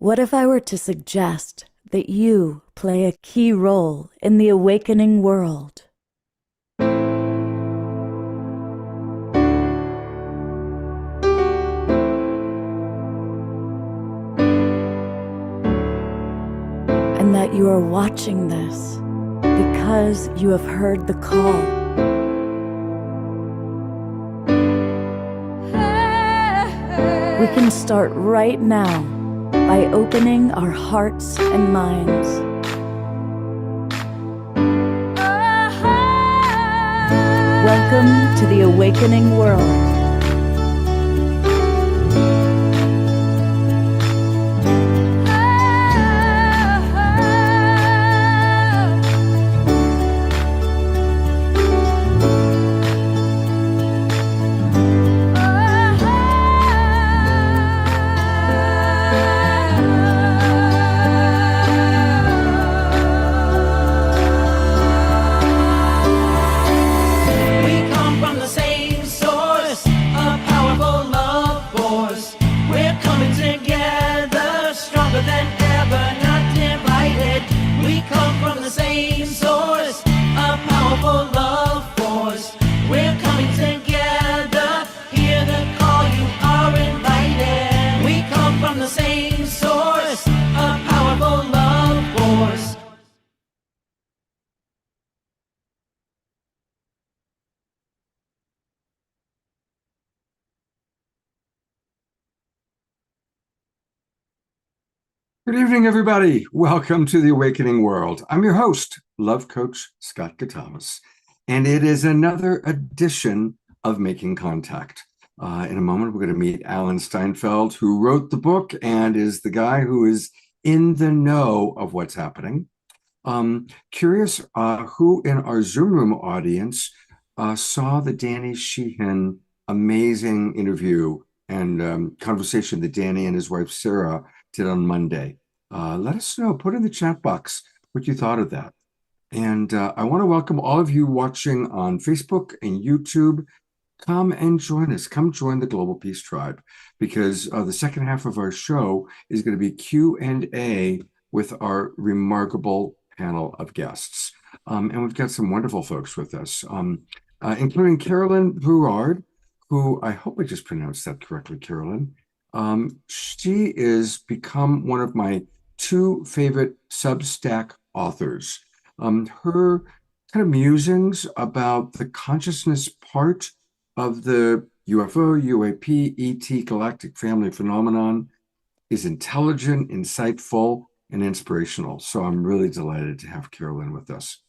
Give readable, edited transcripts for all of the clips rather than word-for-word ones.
What if I were to suggest that you play a key role in the awakening world? And that you are watching this because you have heard the call. We can start right now by opening our hearts and minds. Welcome to the awakening world. Good evening, everybody. Welcome to the Awakening World. I'm your host, Love Coach Scott Gatamas, and it is another edition of Making Contact. In a moment, we're going to meet Alan Steinfeld, who wrote the book and is the guy who is in the know of what's happening. Curious who in our Zoom room audience saw the Danny Sheehan amazing interview and conversation that Danny and his wife Sarah did on Monday. Let us know, put in the chat box what you thought of that. And I want to welcome all of you watching on Facebook and YouTube. Come and join us. Come join the Global Peace Tribe, because the second half of our show is going to be Q&A with our remarkable panel of guests. And we've got some wonderful folks with us, including Carolyn Brouillard, who I hope I just pronounced that correctly, Carolyn. She is become one of my two favorite Substack authors. Her kind of musings about the consciousness part of the UFO, UAP, ET, Galactic family phenomenon is intelligent, insightful, and inspirational. So I'm really delighted to have Carolyn with us.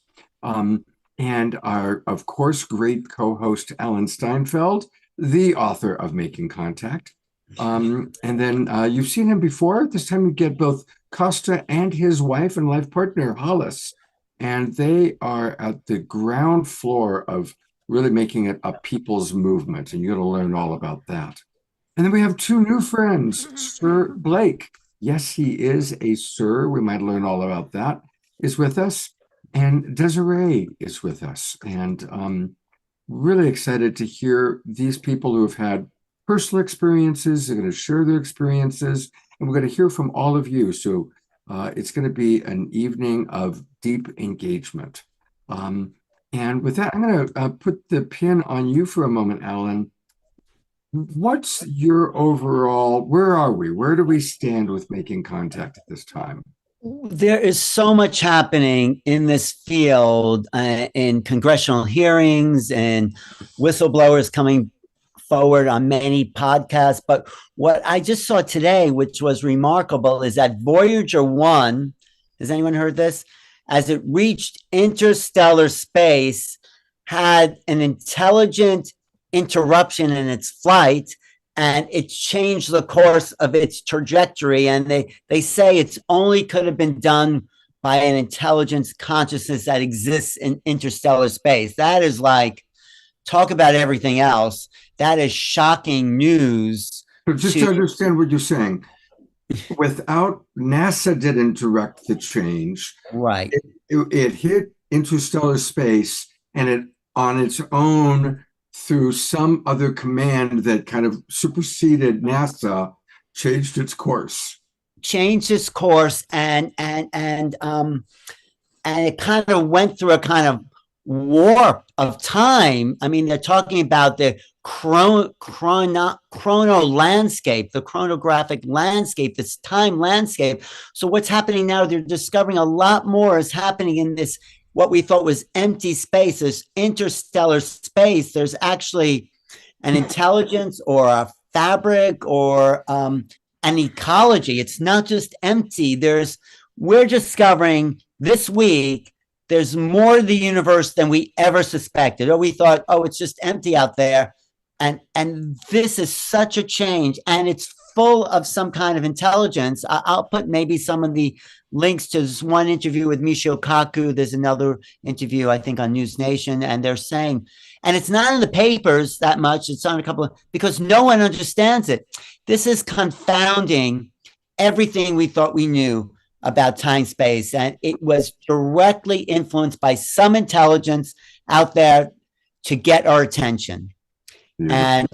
And our, of course, great co-host, Alan Steinfeld, the author of Making Contact. And then you've seen him before. This time you get both Costa and his wife and life partner, Hollis. And they are at the ground floor of really making it a people's movement. And you're going to learn all about that. And then we have two new friends, Sir Blake. Yes, he is a sir. We might learn all about that, is with us. And Desiree is with us. And really excited to hear these people who have had personal experiences. They're going to share their experiences, and we're going to hear from all of you. So it's going to be an evening of deep engagement. And with that, I'm going to put the pin on you for a moment, Alan. What's your overall, where are we? Where do we stand with Making Contact at this time? There is so much happening in this field, in congressional hearings and whistleblowers coming forward on many podcasts. But what I just saw today, which was remarkable, is that Voyager 1, has anyone heard this? As it reached interstellar space, had an intelligent interruption in its flight, and it changed the course of its trajectory. And they say it's only could have been done by an intelligence consciousness that exists in interstellar space. That is like, talk about everything else. That is shocking news. But just to understand what you're saying, without NASA didn't direct the change, right? It hit interstellar space, and it on its own, through some other command that kind of superseded NASA, changed its course. changed its course, and it kind of went through a kind of warp of time. I mean, they're talking about the chrono landscape, the chronographic landscape, this time landscape. So what's happening now? They're discovering a lot more is happening in this what we thought was empty space, this interstellar space. There's actually an intelligence or a fabric or an ecology. It's not just empty. We're discovering this week there's more to the universe than we ever suspected. Or we thought, oh, it's just empty out there. And this is such a change, and it's full of some kind of intelligence. I'll put maybe some of the links to this one interview with Michio Kaku. There's another interview, I think, on News Nation, and they're saying, and it's not in the papers that much. It's on a couple of, because no one understands it. This is confounding everything we thought we knew about time space, and it was directly influenced by some intelligence out there to get our attention. And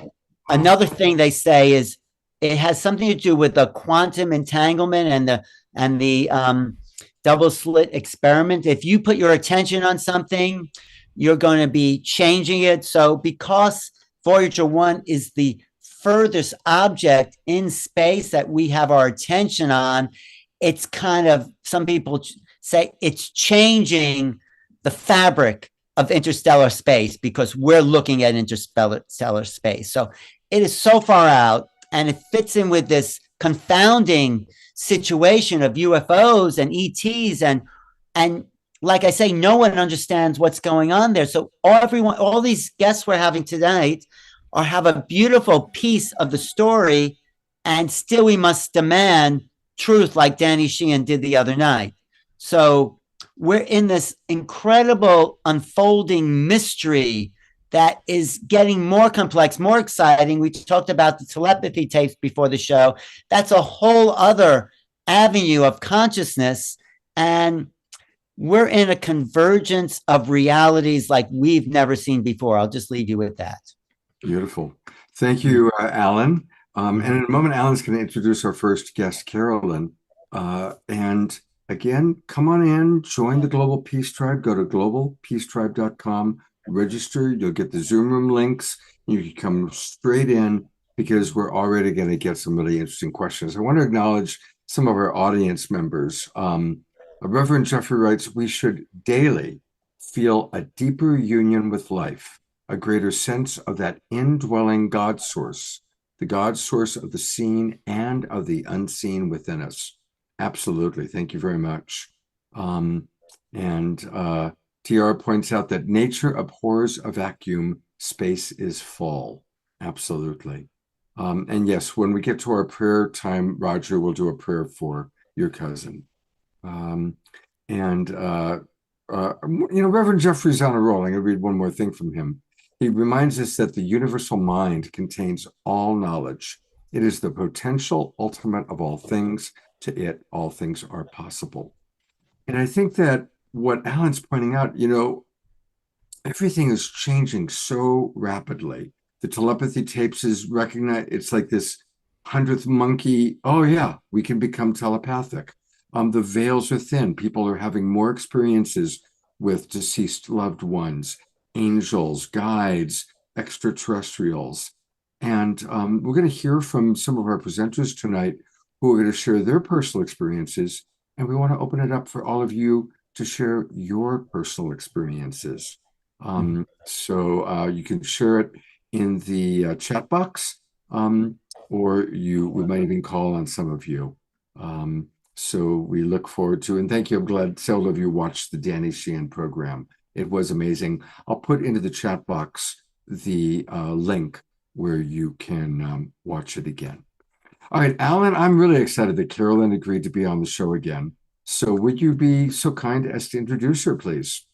another thing they say is it has something to do with the quantum entanglement and the double slit experiment. If you put your attention on something, you're going to be changing it. So because Voyager 1 is the furthest object in space that we have our attention on, it's kind of, some people say it's changing the fabric of interstellar space because we're looking at interstellar space. So it is so far out, and it fits in with this confounding situation of UFOs and ETs, and like I say, no one understands what's going on there. So all these guests we're having tonight have a beautiful piece of the story, and still we must demand truth, like Danny Sheehan did the other night. So we're in this incredible unfolding mystery that is getting more complex, more exciting. We talked about the telepathy tapes before the show. That's a whole other avenue of consciousness. And we're in a convergence of realities like we've never seen before. I'll just leave you with that. Beautiful. Thank you, Alan. And in a moment, Alan's going to introduce our first guest, Carolyn. And again, come on in, join the Global Peace Tribe. Go to globalpeacetribe.com, register. You'll get the Zoom room links. You can come straight in because we're already going to get some really interesting questions. I want to acknowledge some of our audience members. Reverend Jeffrey writes, we should daily feel a deeper union with life, a greater sense of that indwelling God source, the God source of the seen and of the unseen within us. Absolutely. Thank you very much. TR points out that nature abhors a vacuum, space is full. Absolutely. And yes, when we get to our prayer time, Roger will do a prayer for your cousin. Reverend Jeffrey's on a roll. I'm going to read one more thing from him. He reminds us that the universal mind contains all knowledge. It is the potential ultimate of all things. To it, all things are possible. And I think that what Alan's pointing out, everything is changing so rapidly. The telepathy tapes is recognized. It's like this 100th monkey. Oh yeah, we can become telepathic. The veils are thin. People are having more experiences with deceased loved ones, angels, guides, extraterrestrials. And we're going to hear from some of our presenters tonight who are going to share their personal experiences. And we want to open it up for all of you to share your personal experiences. So you can share it in the chat box, or we might even call on some of you. So we look forward to, and thank you. I'm glad several of you watched the Danny Sheehan program. It was amazing. I'll put into the chat box the link where you can watch it again. All right, Alan, I'm really excited that Carolyn agreed to be on the show again. So would you be so kind as to introduce her, please?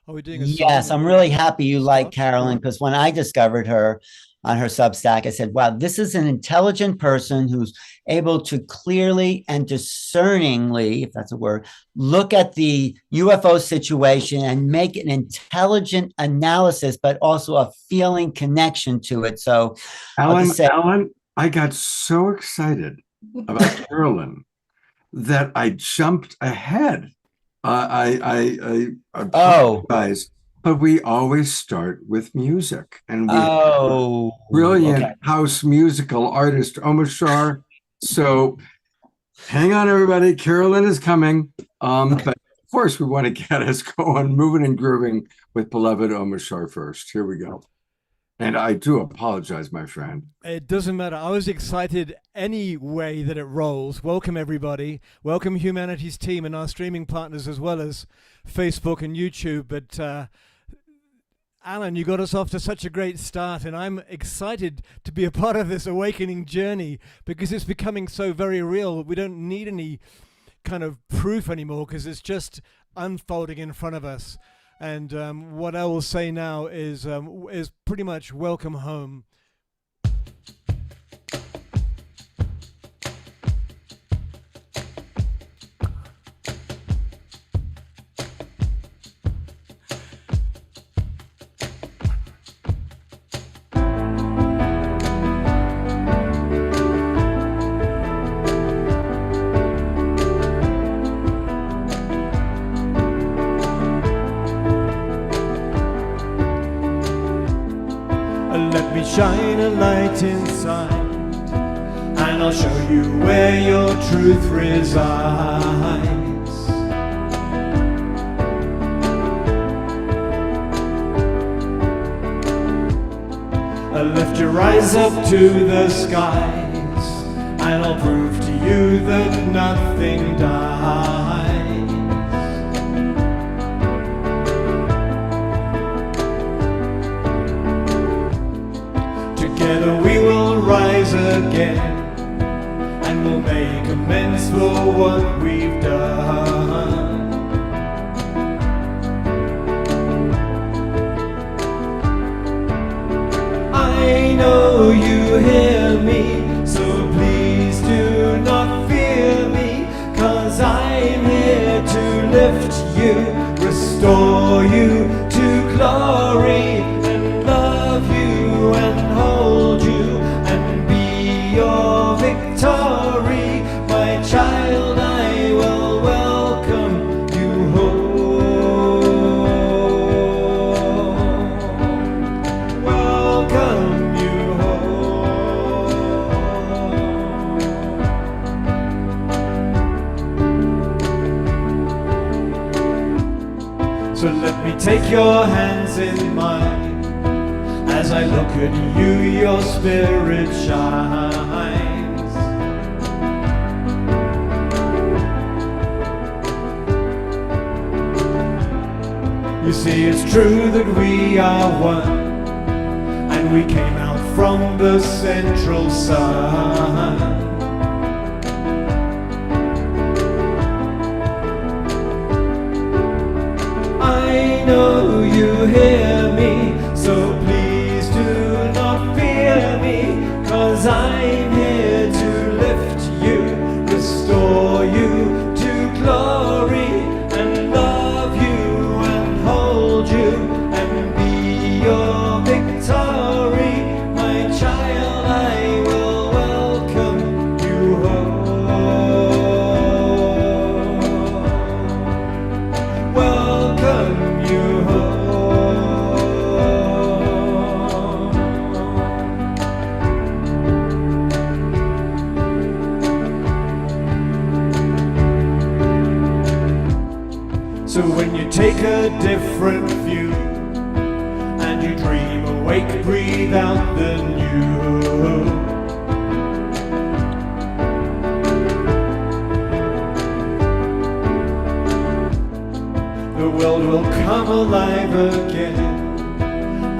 Are we doing a Yes, I'm really happy you like Carolyn, because when I discovered her on her Substack, I said, wow, this is an intelligent person who's able to clearly and discerningly, if that's a word, look at the UFO situation and make an intelligent analysis, but also a feeling connection to it. So Alan, I got so excited about Carolyn that I jumped ahead. I apologize, but we always start with music, and we have brilliant okay. house musical artist Omashar. So hang on, everybody. Carolyn is coming. But of course, we want to get us going, moving and grooving with beloved Omashar first. Here we go. And I do apologize, my friend. It doesn't matter. I was excited any way that it rolls. Welcome, everybody. Welcome, Humanity's team and our streaming partners, as well as Facebook and YouTube. But Alan, you got us off to such a great start, and I'm excited to be a part of this awakening journey because it's becoming so very real. We don't need any kind of proof anymore because it's just unfolding in front of us. And what I will say now is pretty much welcome home. Let me shine a light inside, and I'll show you where your truth resides. I'll lift your eyes up to the skies, and I'll prove to you that nothing dies. Together we will rise again, and we'll make amends for what we've done. I know you hear me, so please do not fear me, 'cause I'm here to lift you, restore you to glory, and love you and hold you and be your victory. My child, I will welcome you home. Welcome you home. So let me take your hands in mine. As I look at you, your spirit shines. You see, it's true that we are one, and we came out from the central sun. I know you hear me, so please do not fear me, 'cause I'm here to lift you, restore you to glory, and love you and hold you and be your victory. My child, I will welcome you home. Welcome you home. So when you take a different view and you dream awake, breathe out the new. The world will come alive again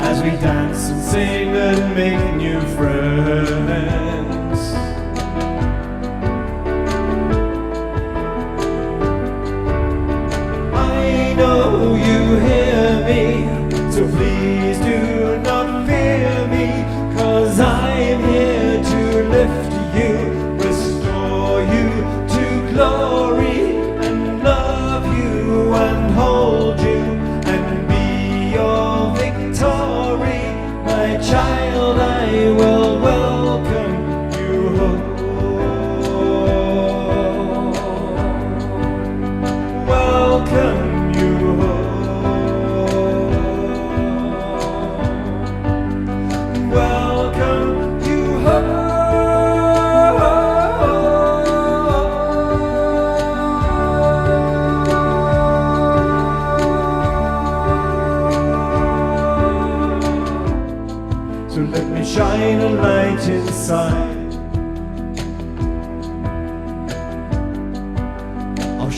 as we dance and sing and make new friends. I know you hear me, so please do not fear me, 'cause I'm here to lift you, restore you to glory, and love you and hold you and be your victory. My child, I will welcome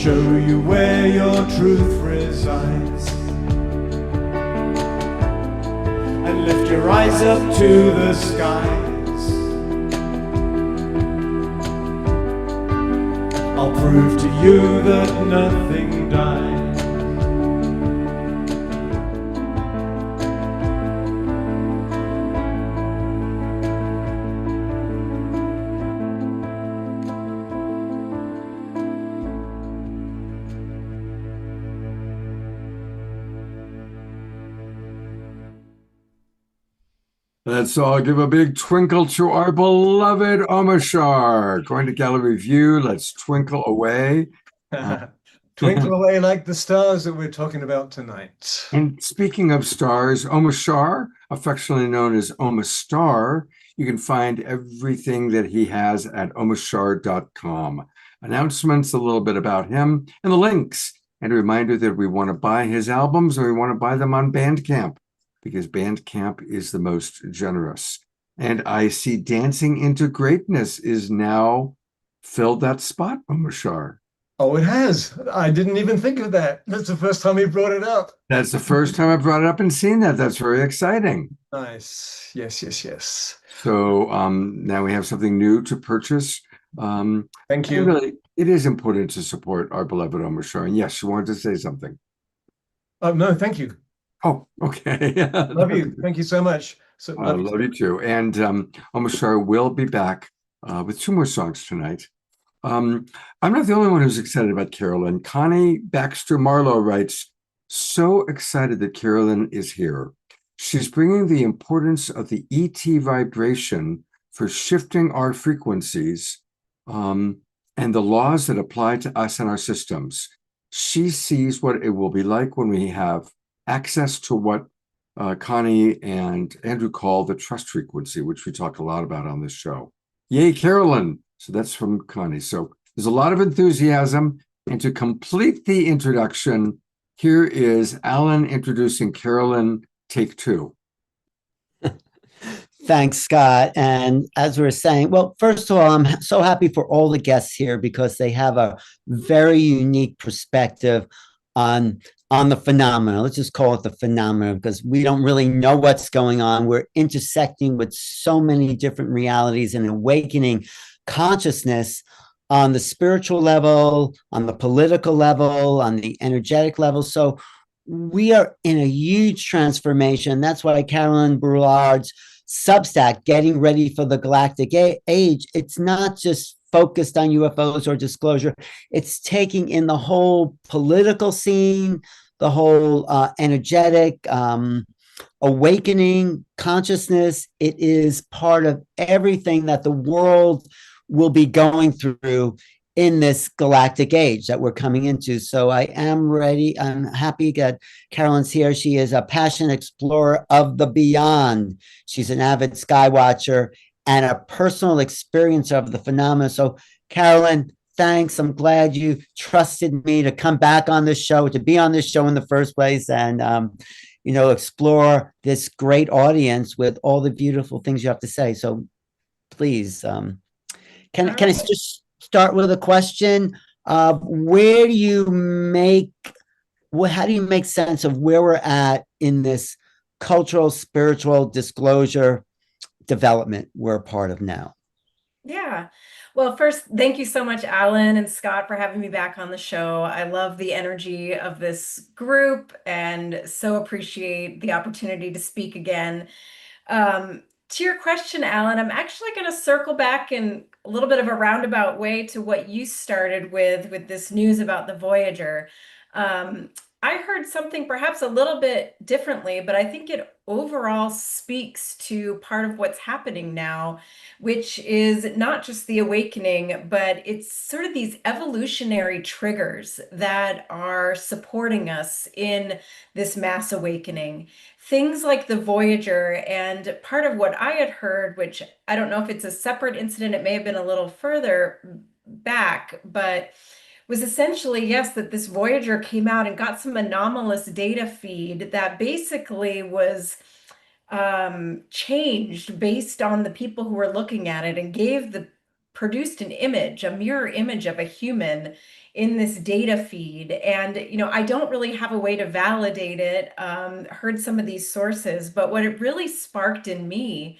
show you where your truth resides, and lift your eyes up to the skies. I'll prove to you that nothing dies. Let's all give a big twinkle to our beloved Omashar. Going to gallery view, let's twinkle away. Twinkle away like the stars that we're talking about tonight. And speaking of stars, Omashar, affectionately known as Omastar, you can find everything that he has at omashar.com. Announcements, a little bit about him, and the links. And a reminder that we want to buy his albums and we want to buy them on Bandcamp, because Bandcamp is the most generous. And I see Dancing into Greatness is now filled that spot, Omashar. Oh, it has. I didn't even think of that. That's the first time he brought it up. That's the first time I brought it up and seen that. That's very exciting. Nice. Yes, yes, yes. So now we have something new to purchase. Thank you. Really, it is important to support our beloved Omashar. And yes, you wanted to say something. No, thank you. Oh, okay. Love you. Thank you so much. So, I love you too. And Omashar will be back with 2 more songs tonight. I'm not the only one who's excited about Carolyn. Connie Baxter Marlowe writes, so excited that Carolyn is here. She's bringing the importance of the ET vibration for shifting our frequencies and the laws that apply to us and our systems. She sees what it will be like when we have access to what Connie and Andrew call the trust frequency, which we talk a lot about on this show. Yay, Carolyn. So that's from Connie. So there's a lot of enthusiasm. And to complete the introduction, here is Alan introducing Carolyn, take 2. Thanks, Scott. And as we were saying, well, first of all, I'm so happy for all the guests here because they have a very unique perspective on the phenomena. Let's just call it the phenomena because we don't really know what's going on. We're intersecting with so many different realities and awakening consciousness on the spiritual level, on the political level, on the energetic level. So we are in a huge transformation. That's why Carolyn Brouillard's Substack, Getting Ready for the Galactic Age, it's not just focused on UFOs or disclosure. It's taking in the whole political scene, the whole energetic awakening consciousness. It is part of everything that the world will be going through in this galactic age that we're coming into. So I am ready. I'm happy that Carolyn's here. She is a passionate explorer of the beyond. She's an avid sky watcher and a personal experience of the phenomena. So Carolyn, thanks. I'm glad you trusted me to come back on this show, to be on this show in the first place, and explore this great audience with all the beautiful things you have to say. So please, can I just start with a question? How do you make sense of where we're at in this cultural, spiritual disclosure development we're a part of now? Yeah. Well, first, thank you so much, Alan and Scott, for having me back on the show. I love the energy of this group and so appreciate the opportunity to speak again. To your question, Alan, I'm actually going to circle back in a little bit of a roundabout way to what you started with this news about the Voyager. I heard something perhaps a little bit differently, but I think it overall speaks to part of what's happening now, which is not just the awakening, but it's sort of these evolutionary triggers that are supporting us in this mass awakening. Things like the Voyager, and part of what I had heard, which I don't know if it's a separate incident, it may have been a little further back, but was essentially, yes, that this Voyager came out and got some anomalous data feed that basically was changed based on the people who were looking at it, and gave the produced an image, a mirror image of a human in this data feed. And, I don't really have a way to validate it. Heard some of these sources, but what it really sparked in me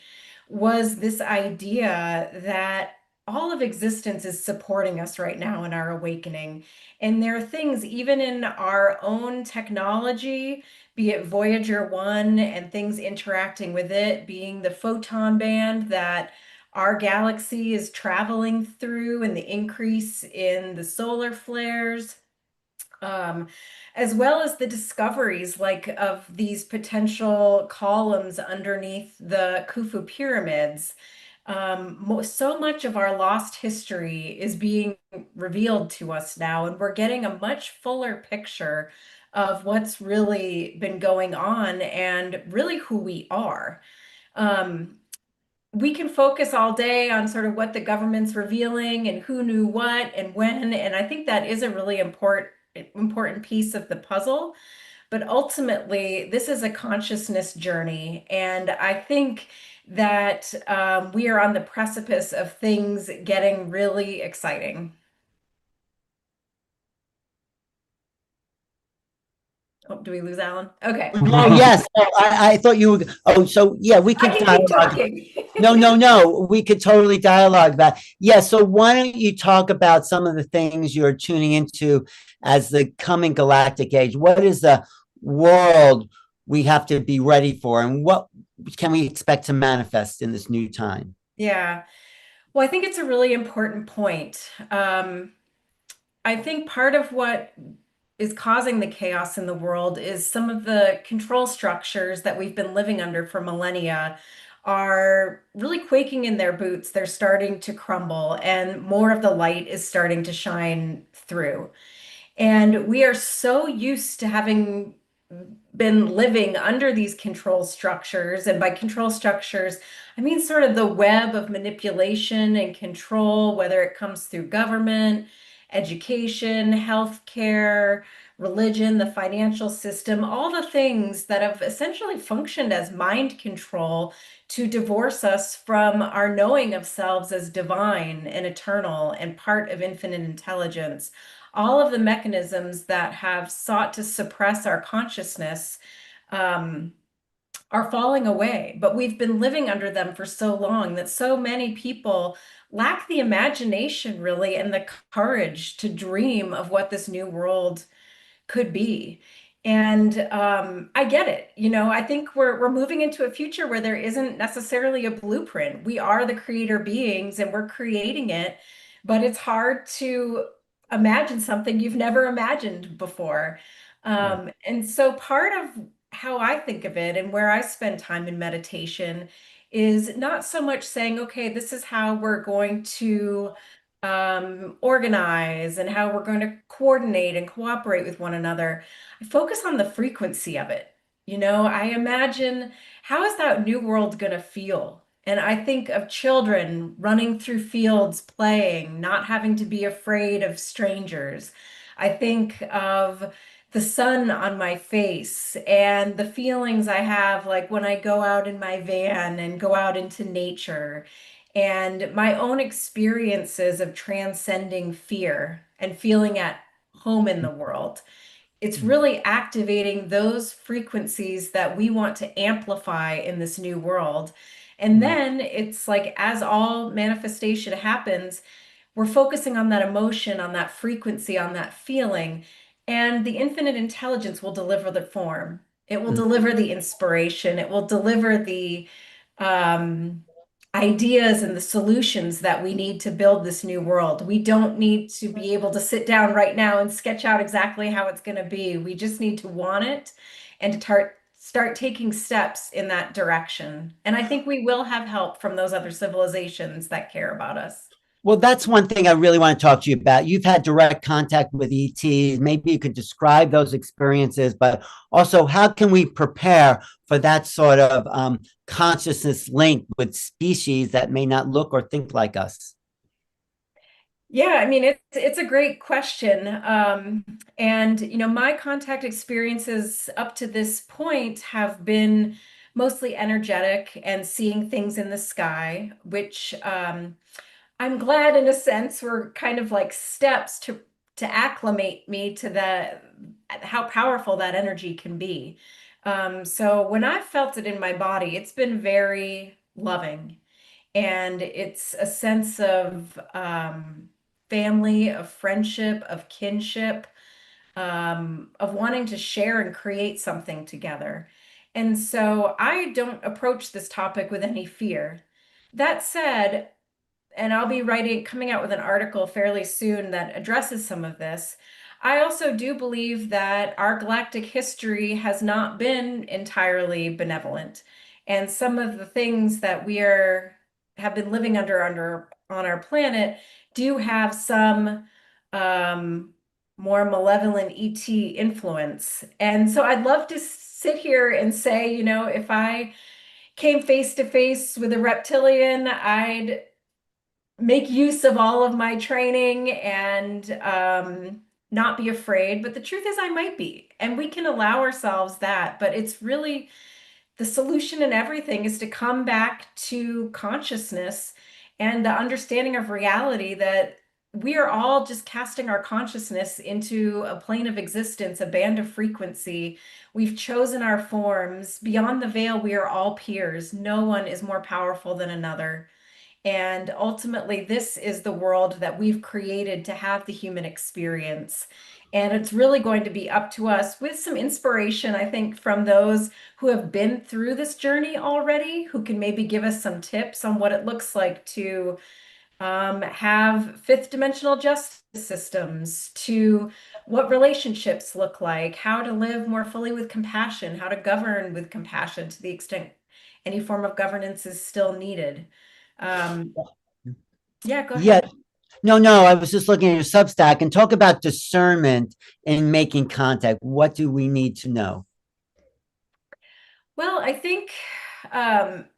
was this idea that all of existence is supporting us right now in our awakening. And there are things, even in our own technology, be it Voyager 1 and things interacting with it, being the photon band that our galaxy is traveling through, and the increase in the solar flares, um, as well as the discoveries like of these potential columns underneath the Khufu pyramids. So much of our lost history is being revealed to us now, and we're getting a much fuller picture of what's really been going on and really who we are. Um, we can focus all day on sort of what the government's revealing and who knew what and when, and I think that is a really important piece of the puzzle. But ultimately, this is a consciousness journey, and I think that we are on the precipice of things getting really exciting. Oh, do we lose Alan? Okay. Oh, yes. Oh, I thought you were. Oh, so yeah, we I could can keep dialogue. talking. No. We could totally dialogue that. Yeah. So why don't you talk about some of the things you're tuning into as the coming galactic age? What is the world we have to be ready for, and what can we expect to manifest in this new time? Yeah. Well, I think it's a really important point. I think part of what is causing the chaos in the world is some of the control structures that we've been living under for millennia are really quaking in their boots. They're starting to crumble, and more of the light is starting to shine through. And we are so used to having been living under these control structures. And by control structures, I mean sort of the web of manipulation and control, whether it comes through government, education, healthcare, religion, the financial system, all the things that have essentially functioned as mind control to divorce us from our knowing of selves as divine and eternal and part of infinite intelligence. All of the mechanisms that have sought to suppress our consciousness um, are falling away, but we've been living under them for so long that so many people lack the imagination, really, and the courage to dream of what this new world could be. And I get it. I think we're moving into a future where there isn't necessarily a blueprint. We are the creator beings and we're creating it, but it's hard to imagine something you've never imagined before. And so part of how I think of it and where I spend time in meditation is not so much saying, okay, this is how we're going to organize and how we're going to coordinate and cooperate with one another. I focus on the frequency of it. I imagine, how is that new world going to feel? And I think of children running through fields, playing, not having to be afraid of strangers. I think of the sun on my face and the feelings I have, like when I go out in my van and go out into nature, and my own experiences of transcending fear and feeling at home in the world. It's really activating those frequencies that we want to amplify in this new world. And then it's like, as all manifestation happens, we're focusing on that emotion, on that frequency, on that feeling, and the infinite intelligence will deliver the form. It will deliver the inspiration. It will deliver the um, ideas and the solutions that we need to build this new world. We don't need to be able to sit down right now and sketch out exactly how it's going to be. We just need to want it and to start taking steps in that direction. And I think we will have help from those other civilizations that care about us. Well, that's one thing I really want to talk to you about. You've had direct contact with ETs. Maybe you could describe those experiences, but also how can we prepare for that sort of consciousness link with species that may not look or think like us? Yeah, I mean, it's a great question. And my contact experiences up to this point have been mostly energetic and seeing things in the sky, which I'm glad in a sense we're kind of like steps to acclimate me to the how powerful that energy can be. So when I felt it in my body, it's been very loving, and it's a sense of family, of friendship, of kinship, of wanting to share and create something together. And so I don't approach this topic with any fear. That said, and I'll be coming out with an article fairly soon that addresses some of this. I also do believe that our galactic history has not been entirely benevolent. And some of the things that have been living under on our planet do have some more malevolent ET influence. And so I'd love to sit here and say, if I came face to face with a reptilian, I'd make use of all of my training and not be afraid. But the truth is, I might be, and we can allow ourselves that. But it's really the solution in everything is to come back to consciousness and the understanding of reality that we are all just casting our consciousness into a plane of existence, a band of frequency. We've chosen our forms. Beyond the veil, we are all peers. No one is more powerful than another. And ultimately, this is the world that we've created to have the human experience. And it's really going to be up to us with some inspiration, I think, from those who have been through this journey already, who can maybe give us some tips on what it looks like to have fifth dimensional justice systems, to what relationships look like, how to live more fully with compassion, how to govern with compassion to the extent any form of governance is still needed. Yeah, go Yeah. ahead. No, I was just looking at your Substack and talk about discernment in making contact. What do we need to know? Well, I think,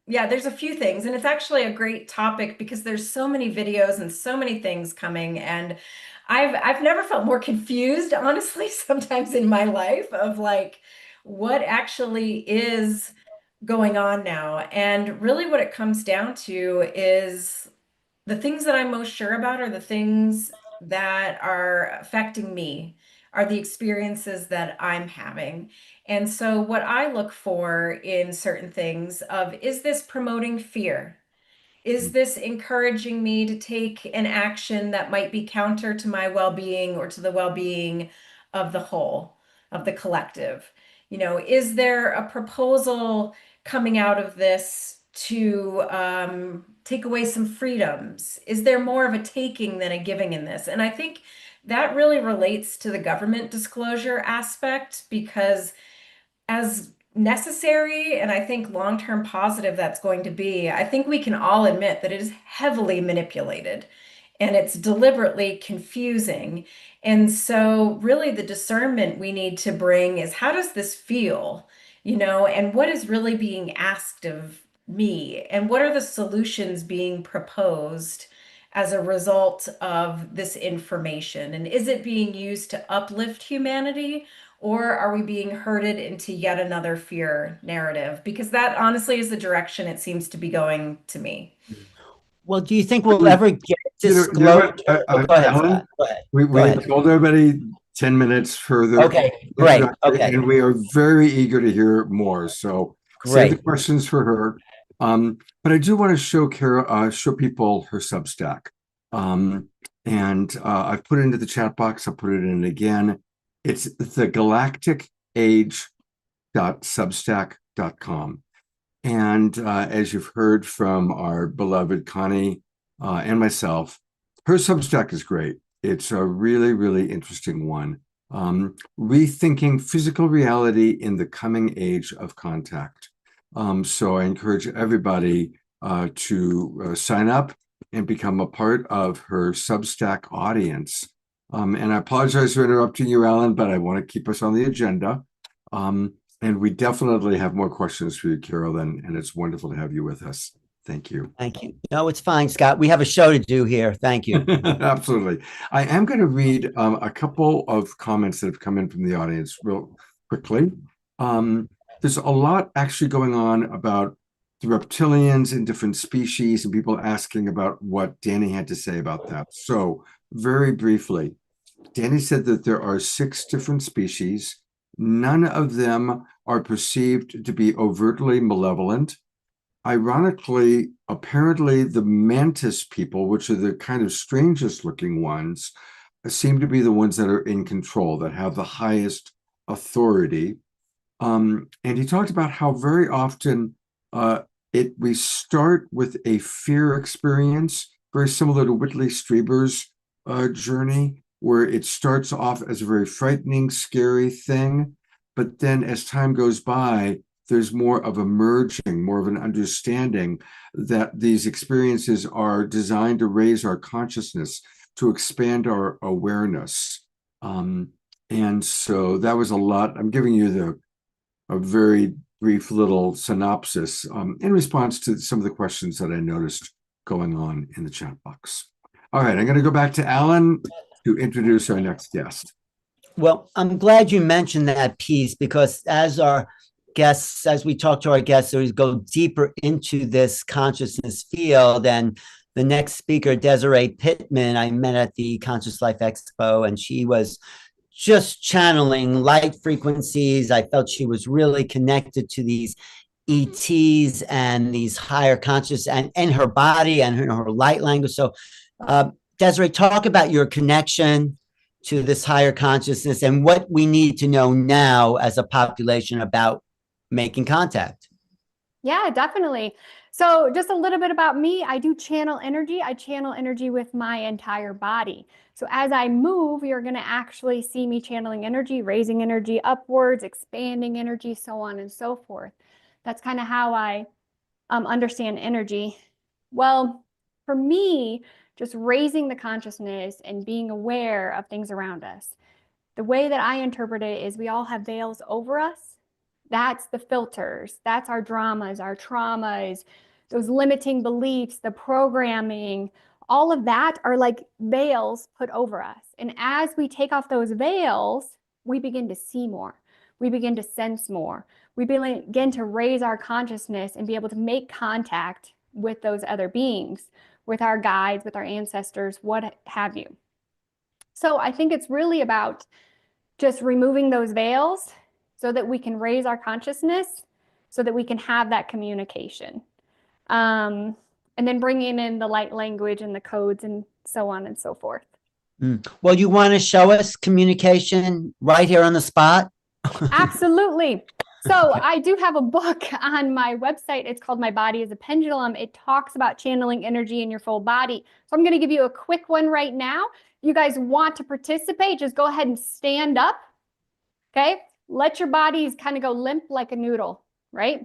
yeah, there's a few things, and it's actually a great topic because there's so many videos and so many things coming, and I've never felt more confused, honestly, sometimes in my life of like what actually is going on now. And really what it comes down to is the things that I'm most sure about are the things that are affecting me, are the experiences that I'm having. And so what I look for in certain things of, is this promoting fear? Is this encouraging me to take an action that might be counter to my well-being or to the well-being of the whole, of the collective? Is there a proposal coming out of this to take away some freedoms? Is there more of a taking than a giving in this? And I think that really relates to the government disclosure aspect, because as necessary and I think long-term positive that's going to be, I think we can all admit that it is heavily manipulated and it's deliberately confusing. And so really the discernment we need to bring is, how does this feel? And what is really being asked of me? And what are the solutions being proposed as a result of this information? And is it being used to uplift humanity? Or are we being herded into yet another fear narrative? Because that honestly is the direction it seems to be going to me. Well, do you think we'll ever get You know disclosure? what, Oh, go ahead, Alan, Scott. Go ahead. we Go ahead. told everybody 10 minutes further. Okay, great. Okay, And we are very eager to hear more. So save the great. questions for her. But I do want to show show people her Substack. And I've put it into the chat box. I'll put it in again. It's the galacticage.substack.com. And as you've heard from our beloved Connie and myself, her Substack is great. It's a really, really interesting one. Rethinking physical reality in the coming age of contact. So I encourage everybody to sign up and become a part of her Substack audience. And I apologize for interrupting you, Alan, but I want to keep us on the agenda. And we definitely have more questions for you, Carolyn, and it's wonderful to have you with us. Thank you. Thank you. No, it's fine, Scott. We have a show to do here. Thank you. Absolutely. I am going to read a couple of comments that have come in from the audience real quickly. There's a lot actually going on about the reptilians in different species, and people asking about what Danny had to say about that. So, very briefly, Danny said that there are 6 different species. None of them are perceived to be overtly malevolent. Ironically, apparently, the mantis people, which are the kind of strangest looking ones, seem to be the ones that are in control, that have the highest authority. And he talked about how very often we start with a fear experience, very similar to Whitley Strieber's journey, where it starts off as a very frightening, scary thing. But then as time goes by, there's more of a merging, more of an understanding that these experiences are designed to raise our consciousness, to expand our awareness. And so that was a lot. I'm giving you a very brief little synopsis in response to some of the questions that I noticed going on in the chat box. All right, I'm going to go back to Alan to introduce our next guest. Well, I'm glad you mentioned that piece, because as we talk to our guests, we go deeper into this consciousness field. And the next speaker, Desiree Pittman, I met at the Conscious Life Expo, and she was just channeling light frequencies. I felt she was really connected to these ETs and these higher conscious and her body and her light language. So, Desiree, talk about your connection to this higher consciousness and what we need to know now as a population about making contact. Yeah, definitely. So just a little bit about me. I do channel energy. I channel energy with my entire body. So as I move, you're going to actually see me channeling energy, raising energy upwards, expanding energy, so on and so forth. That's kind of how I understand energy. Well, for me, just raising the consciousness and being aware of things around us. The way that I interpret it is we all have veils over us. That's the filters. That's our dramas, our traumas, those limiting beliefs, the programming, all of that are like veils put over us. And as we take off those veils, we begin to see more. We begin to sense more. We begin to raise our consciousness and be able to make contact with those other beings, with our guides, with our ancestors, what have you. So I think it's really about just removing those veils so that we can raise our consciousness, so that we can have that communication. And then bringing in the light language and the codes and so on and so forth. Well, you want to show us communication right here on the spot? Absolutely. So I do have a book on my website. It's called My Body is a Pendulum. It talks about channeling energy in your full body. So I'm going to give you a quick one right now. If you guys want to participate, just go ahead and stand up. Okay. Let your bodies kind of go limp like a noodle, right?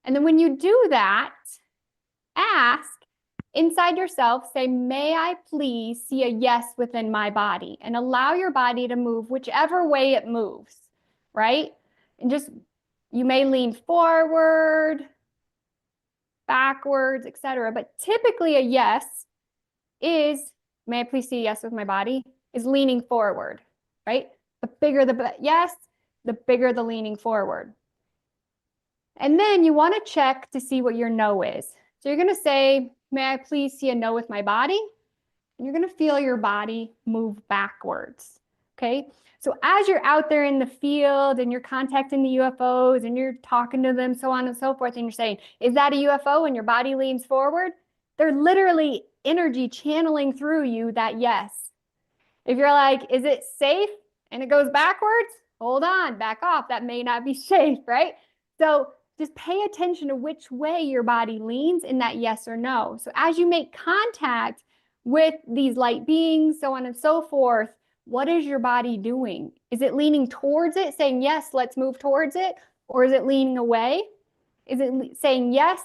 And then when you do that, ask inside yourself, say, may I please see a yes within my body, and allow your body to move whichever way it moves, right? And just, you may lean forward, backwards, etc. But typically a yes is, may I please see a yes with my body, is leaning forward, right? The bigger the yes, the bigger the leaning forward. And then you want to check to see what your no is. So you're going to say, may I please see a no with my body? And you're going to feel your body move backwards. Okay. So as you're out there in the field and you're contacting the UFOs and you're talking to them, so on and so forth, and you're saying, is that a UFO? And your body leans forward, they're literally energy channeling through you that yes. If you're like, is it safe? And it goes backwards, hold on, back off. That may not be safe, right? So just pay attention to which way your body leans in that yes or no. So as you make contact with these light beings, so on and so forth, what is your body doing? Is it leaning towards it, saying, yes, let's move towards it? Or is it leaning away? Is it saying, yes,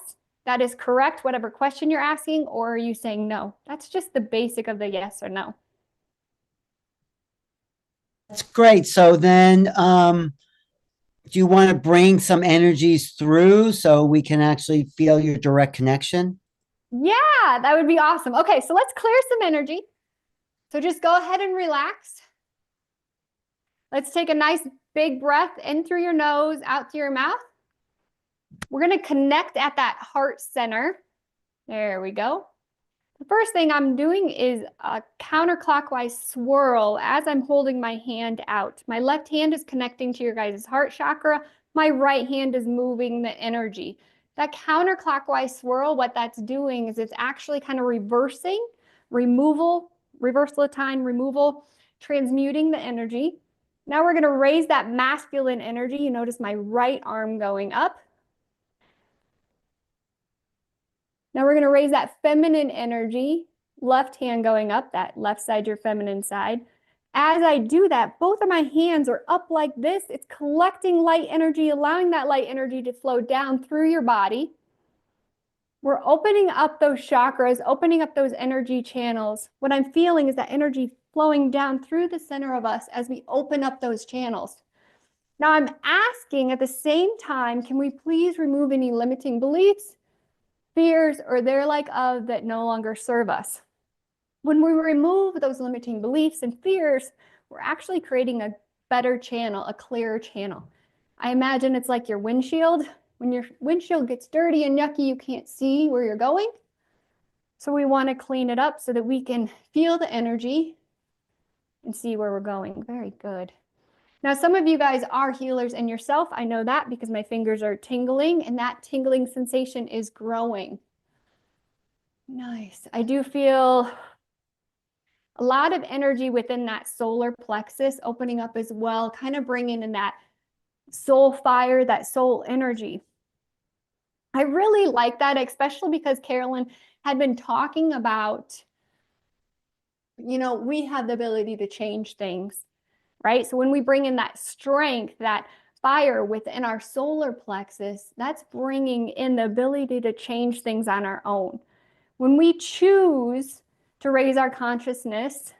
that is correct, whatever question you're asking? Or are you saying no? That's just the basic of the yes or no. That's great. So then, do you want to bring some energies through so we can actually feel your direct connection? Yeah, that would be awesome. Okay, so let's clear some energy. So just go ahead and relax. Let's take a nice big breath in through your nose, out through your mouth. We're going to connect at that heart center. There we go. The first thing I'm doing is a counterclockwise swirl as I'm holding my hand out. My left hand is connecting to your guys' heart chakra. My right hand is moving the energy. That counterclockwise swirl, what that's doing is it's actually kind of reversing, removal, reversal of time, removal, transmuting the energy. Now we're going to raise that masculine energy. You notice my right arm going up. Now we're going to raise that feminine energy, left hand going up, that left side, your feminine side. As I do that, both of my hands are up like this. It's collecting light energy, allowing that light energy to flow down through your body. We're opening up those chakras, opening up those energy channels. What I'm feeling is that energy flowing down through the center of us as we open up those channels. Now I'm asking at the same time, can we please remove any limiting beliefs, fears, or they're like of that no longer serve us? When we remove those limiting beliefs and fears, we're actually creating a better channel, a clearer channel. I imagine it's like your windshield. When your windshield gets dirty and yucky, you can't see where you're going. So we want to clean it up so that we can feel the energy and see where we're going. Very good. Now, some of you guys are healers in yourself. I know that because my fingers are tingling and that tingling sensation is growing. Nice. I do feel a lot of energy within that solar plexus opening up as well, kind of bringing in that soul fire, that soul energy. I really like that, especially because Carolyn had been talking about, you know, we have the ability to change things, right? So when we bring in that strength, that fire within our solar plexus, that's bringing in the ability to change things on our own. When we choose to raise our consciousness,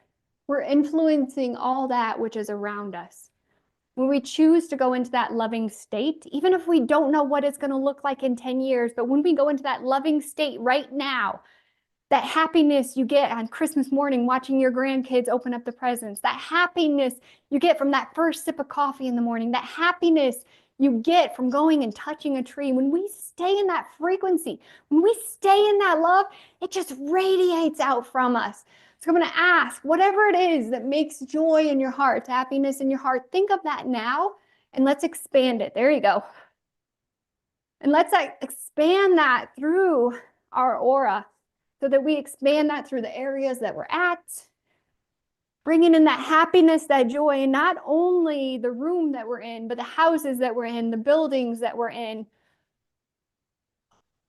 we're influencing all that which is around us. When we choose to go into that loving state, even if we don't know what it's going to look like in 10 years, but when we go into that loving state right now, that happiness you get on Christmas morning watching your grandkids open up the presents, that happiness you get from that first sip of coffee in the morning, that happiness you get from going and touching a tree, when we stay in that frequency, when we stay in that love, it just radiates out from us. So I'm going to ask, whatever it is that makes joy in your heart, happiness in your heart, think of that now and let's expand it. There you go. And let's expand that through our aura so that we expand that through the areas that we're at, bringing in that happiness, that joy, and not only the room that we're in, but the houses that we're in, the buildings that we're in.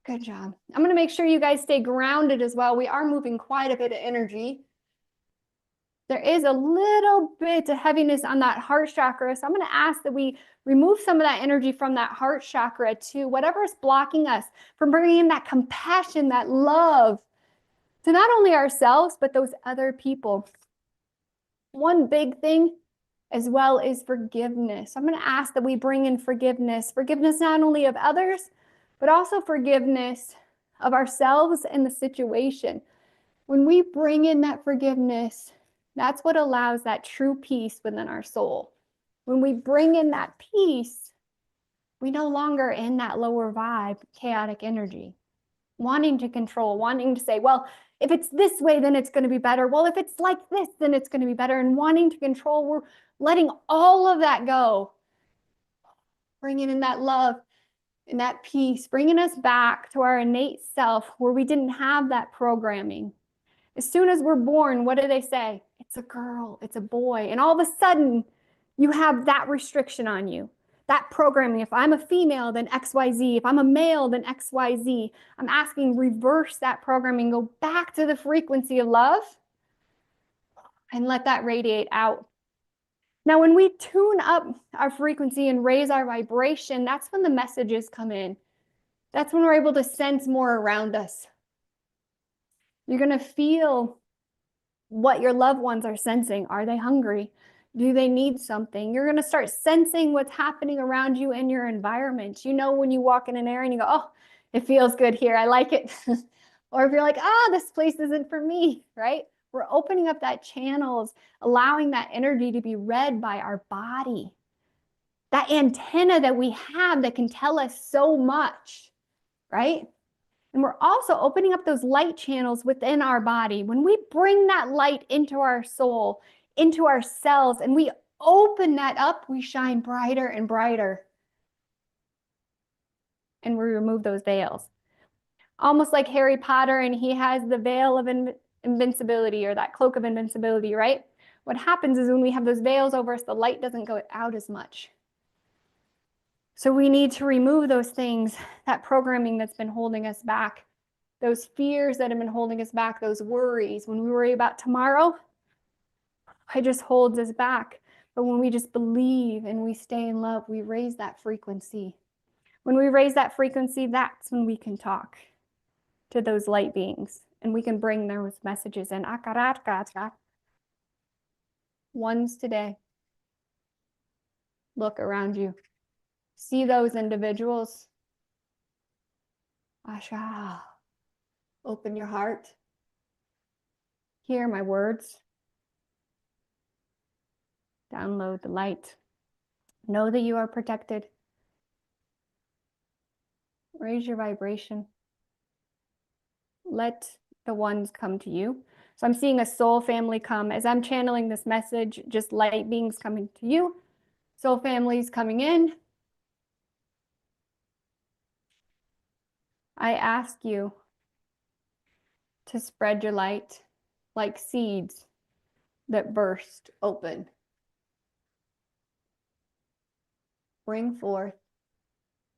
Good job. I'm going to make sure you guys stay grounded as well. We are moving quite a bit of energy. There is a little bit of heaviness on that heart chakra. So I'm going to ask that we remove some of that energy from that heart chakra to whatever is blocking us from bringing in that compassion, that love to not only ourselves, but those other people. One big thing as well is forgiveness. I'm going to ask that we bring in forgiveness. Forgiveness not only of others, but also forgiveness of ourselves and the situation. When we bring in that forgiveness, that's what allows that true peace within our soul. When we bring in that peace, we no longer in that lower vibe, chaotic energy, wanting to control, wanting to say, well, if it's this way, then it's going to be better. Well, if it's like this, then it's going to be better. And wanting to control, we're letting all of that go, bringing in that love and that peace, bringing us back to our innate self where we didn't have that programming. As soon as we're born, what do they say? It's a girl, it's a boy. And all of a sudden, you have that restriction on you, that programming. If I'm a female, then XYZ. If I'm a male, then XYZ. I'm asking reverse that programming, go back to the frequency of love and let that radiate out. Now, when we tune up our frequency and raise our vibration, that's when the messages come in. That's when we're able to sense more around us. You're going to feel what your loved ones are sensing. Are they hungry? Do they need something? You're going to start sensing what's happening around you in your environment. You know, when you walk in an area and you go, oh, it feels good here. I like it. Or if you're like, this place isn't for me, right? We're opening up that channels, allowing that energy to be read by our body. that antenna that we have that can tell us so much, right? And we're also opening up those light channels within our body. When we bring that light into our soul, into our cells, and we open that up, we shine brighter and brighter. And we remove those veils. Almost like Harry Potter, and he has the veil of invincibility, or that cloak of invincibility, right? What happens is when we have those veils over us, the light doesn't go out as much. So we need to remove those things, that programming that's been holding us back, those fears that have been holding us back, those worries. When we worry about tomorrow, it just holds us back. But when we just believe and we stay in love, we raise that frequency. When we raise that frequency, that's when we can talk to those light beings, and we can bring those messages in. Ones today. Look around you. See those individuals. Asha. Open your heart. Hear my words. Download the light. Know that you are protected. Raise your vibration. Let the ones come to you. So I'm seeing a soul family come. As I'm channeling this message, just light beings coming to you. Soul families coming in. I ask you to spread your light like seeds that burst open. Bring forth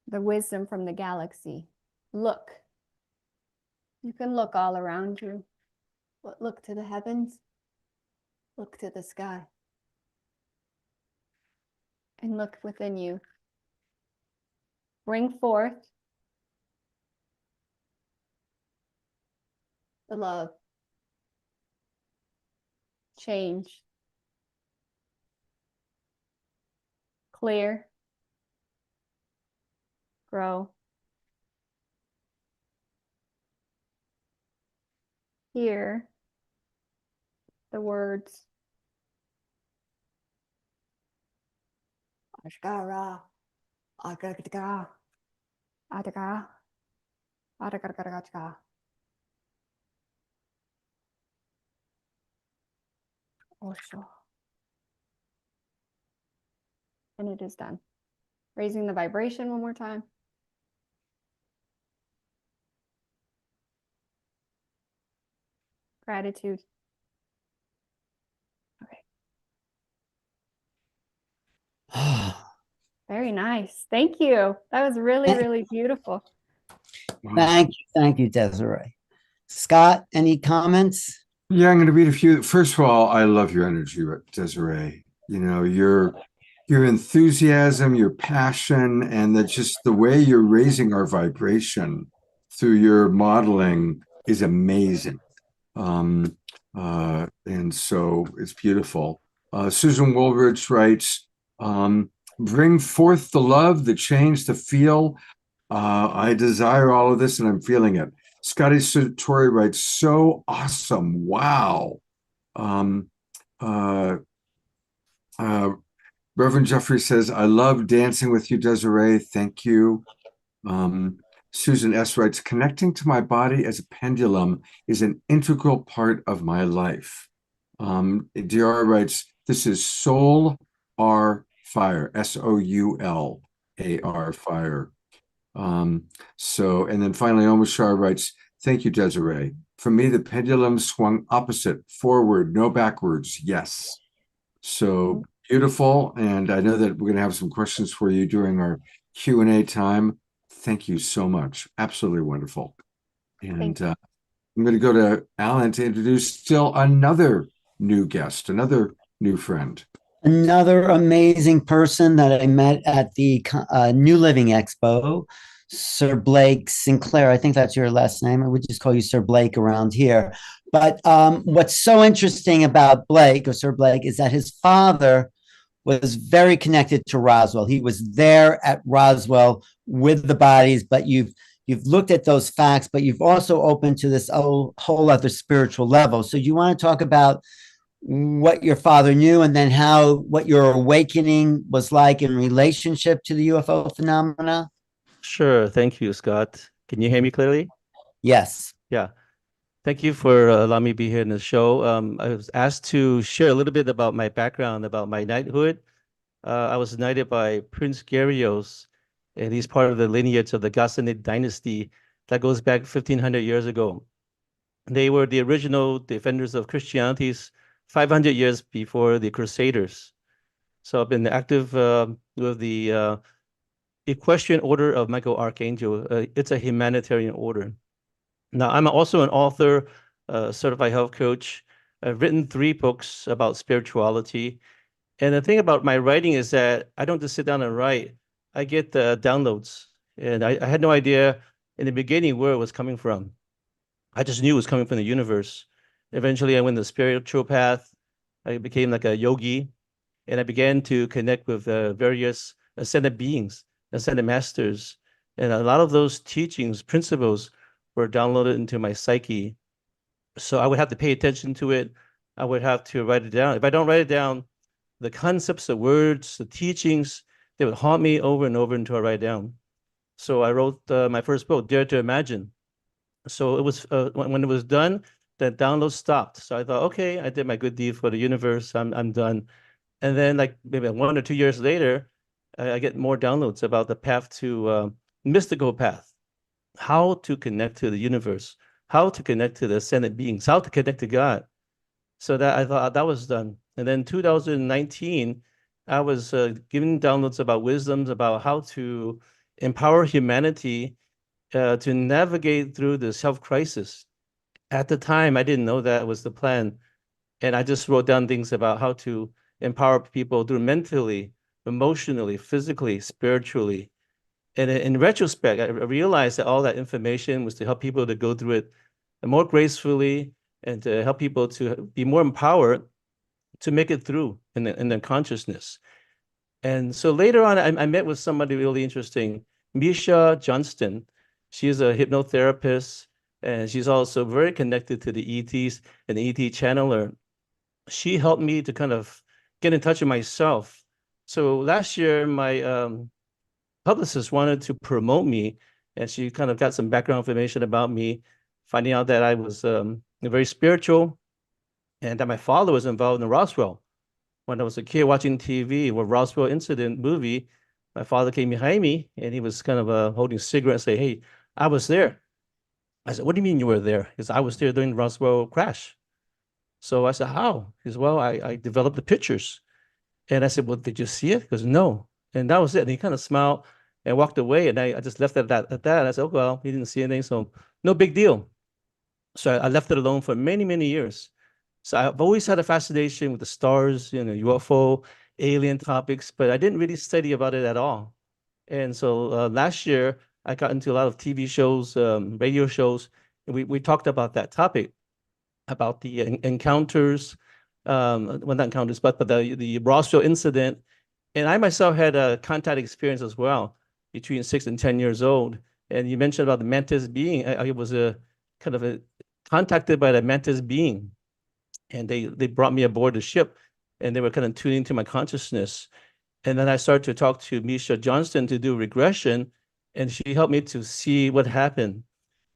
the wisdom from the galaxy. Look. You can look all around you, but look to the heavens, look to the sky, and look within you. Bring forth the love, change, clear, grow. Hear the words Ashkara, Agagaka, Adaga, Adagaragaraga. Osho. And it is done. Raising the vibration one more time. Gratitude. Okay. Very nice. Thank you. That was really, really beautiful. Thank you, Desiree. Scott, any comments? Yeah, I'm going to read a few. First of all, I love your energy, Desiree. You know, your enthusiasm, your passion, and that just the way you're raising our vibration through your modeling is amazing. And so it's beautiful. Susan Woolridge writes, bring forth the love, the change, the feel. I desire all of this and I'm feeling it. Scotty Satori writes, so awesome. Wow. Reverend Jeffrey says, I love dancing with you, Desiree. Thank you. Susan S. writes, connecting to my body as a pendulum is an integral part of my life. DR writes, this is Soul R Fire, SOULAR Fire. And then finally, Omashar writes, thank you, Desiree. For me, the pendulum swung opposite, forward, no backwards. Yes. So beautiful. And I know that we're going to have some questions for you during our Q&A time. Thank you so much. Absolutely wonderful. And I'm going to go to Alan to introduce still another new guest, another new friend. Another amazing person that I met at the New Living Expo, Sir Blake Sinclair. I think that's your last name. I would just call you Sir Blake around here. But what's so interesting about Blake, or Sir Blake, is that his father was very connected to Roswell. He was there at Roswell with the bodies, but you've looked at those facts, but you've also opened to this whole other spiritual level. So you want to talk about what your father knew and then what your awakening was like in relationship to the UFO phenomena? Sure. Thank you, Scott. Can you hear me clearly? Yes. Yeah. Thank you for allowing me to be here in the show. I was asked to share a little bit about my background, about my knighthood. I was knighted by Prince Garios, and he's part of the lineage of the Ghassanid dynasty that goes back 1500 years ago. They were the original defenders of Christianity 500 years before the Crusaders. So I've been active with the Equestrian Order of Michael Archangel. It's a humanitarian order. Now, I'm also an author, certified health coach. I've written 3 books about spirituality. And the thing about my writing is that I don't just sit down and write. I get downloads. And I had no idea in the beginning where it was coming from. I just knew it was coming from the universe. Eventually, I went the spiritual path. I became like a yogi. And I began to connect with various ascended beings, ascended masters. And a lot of those teachings, principles, were downloaded into my psyche. So I would have to pay attention to it. I would have to write it down. If I don't write it down, the concepts, the words, the teachings, they would haunt me over and over until I write it down. So I wrote my first book, Dare to Imagine. So it was when it was done, the download stopped. So I thought, okay, I did my good deed for the universe. I'm done. And then like maybe 1 or 2 years later, I get more downloads about the path to mystical path, how to connect to the universe, how to connect to the ascended beings, how to connect to God. So that I thought that was done. And then 2019, I was giving downloads about wisdoms about how to empower humanity to navigate through this health crisis. At the time, I didn't know that was the plan. And I just wrote down things about how to empower people through mentally, emotionally, physically, spiritually. And in retrospect, I realized that all that information was to help people to go through it more gracefully and to help people to be more empowered to make it through in their consciousness. And so later on, I met with somebody really interesting, Misha Johnston. She is a hypnotherapist, and she's also very connected to the ETs and the ET channeler. She helped me to kind of get in touch with myself. So last year, my publicist wanted to promote me, and she kind of got some background information about me, finding out that I was very spiritual and that my father was involved in Roswell. When I was a kid watching TV, with Roswell incident movie, my father came behind me and he was kind of holding a cigarette and say, "Hey, I was there." I said, "What do you mean you were there?" Because I was there during the Roswell crash. So I said, "How?" He said, "Well, I developed the pictures." And I said, "Well, did you see it?" He goes, "No." And that was it. And he kind of smiled and walked away. And I just left it at that. And I said, "Oh, well, he didn't see anything, so no big deal." So I left it alone for many, many years. So I've always had a fascination with the stars, UFO, alien topics, but I didn't really study about it at all. And so last year, I got into a lot of TV shows, radio shows, and we talked about that topic, about the encounters, well, not encounters, but the Roswell incident. And I myself had a contact experience as well, between 6 and 10 years old. And you mentioned about the mantis being. I was contacted by the mantis being, and they brought me aboard the ship, and they were kind of tuning to my consciousness. And then I started to talk to Misha Johnston to do regression, and she helped me to see what happened.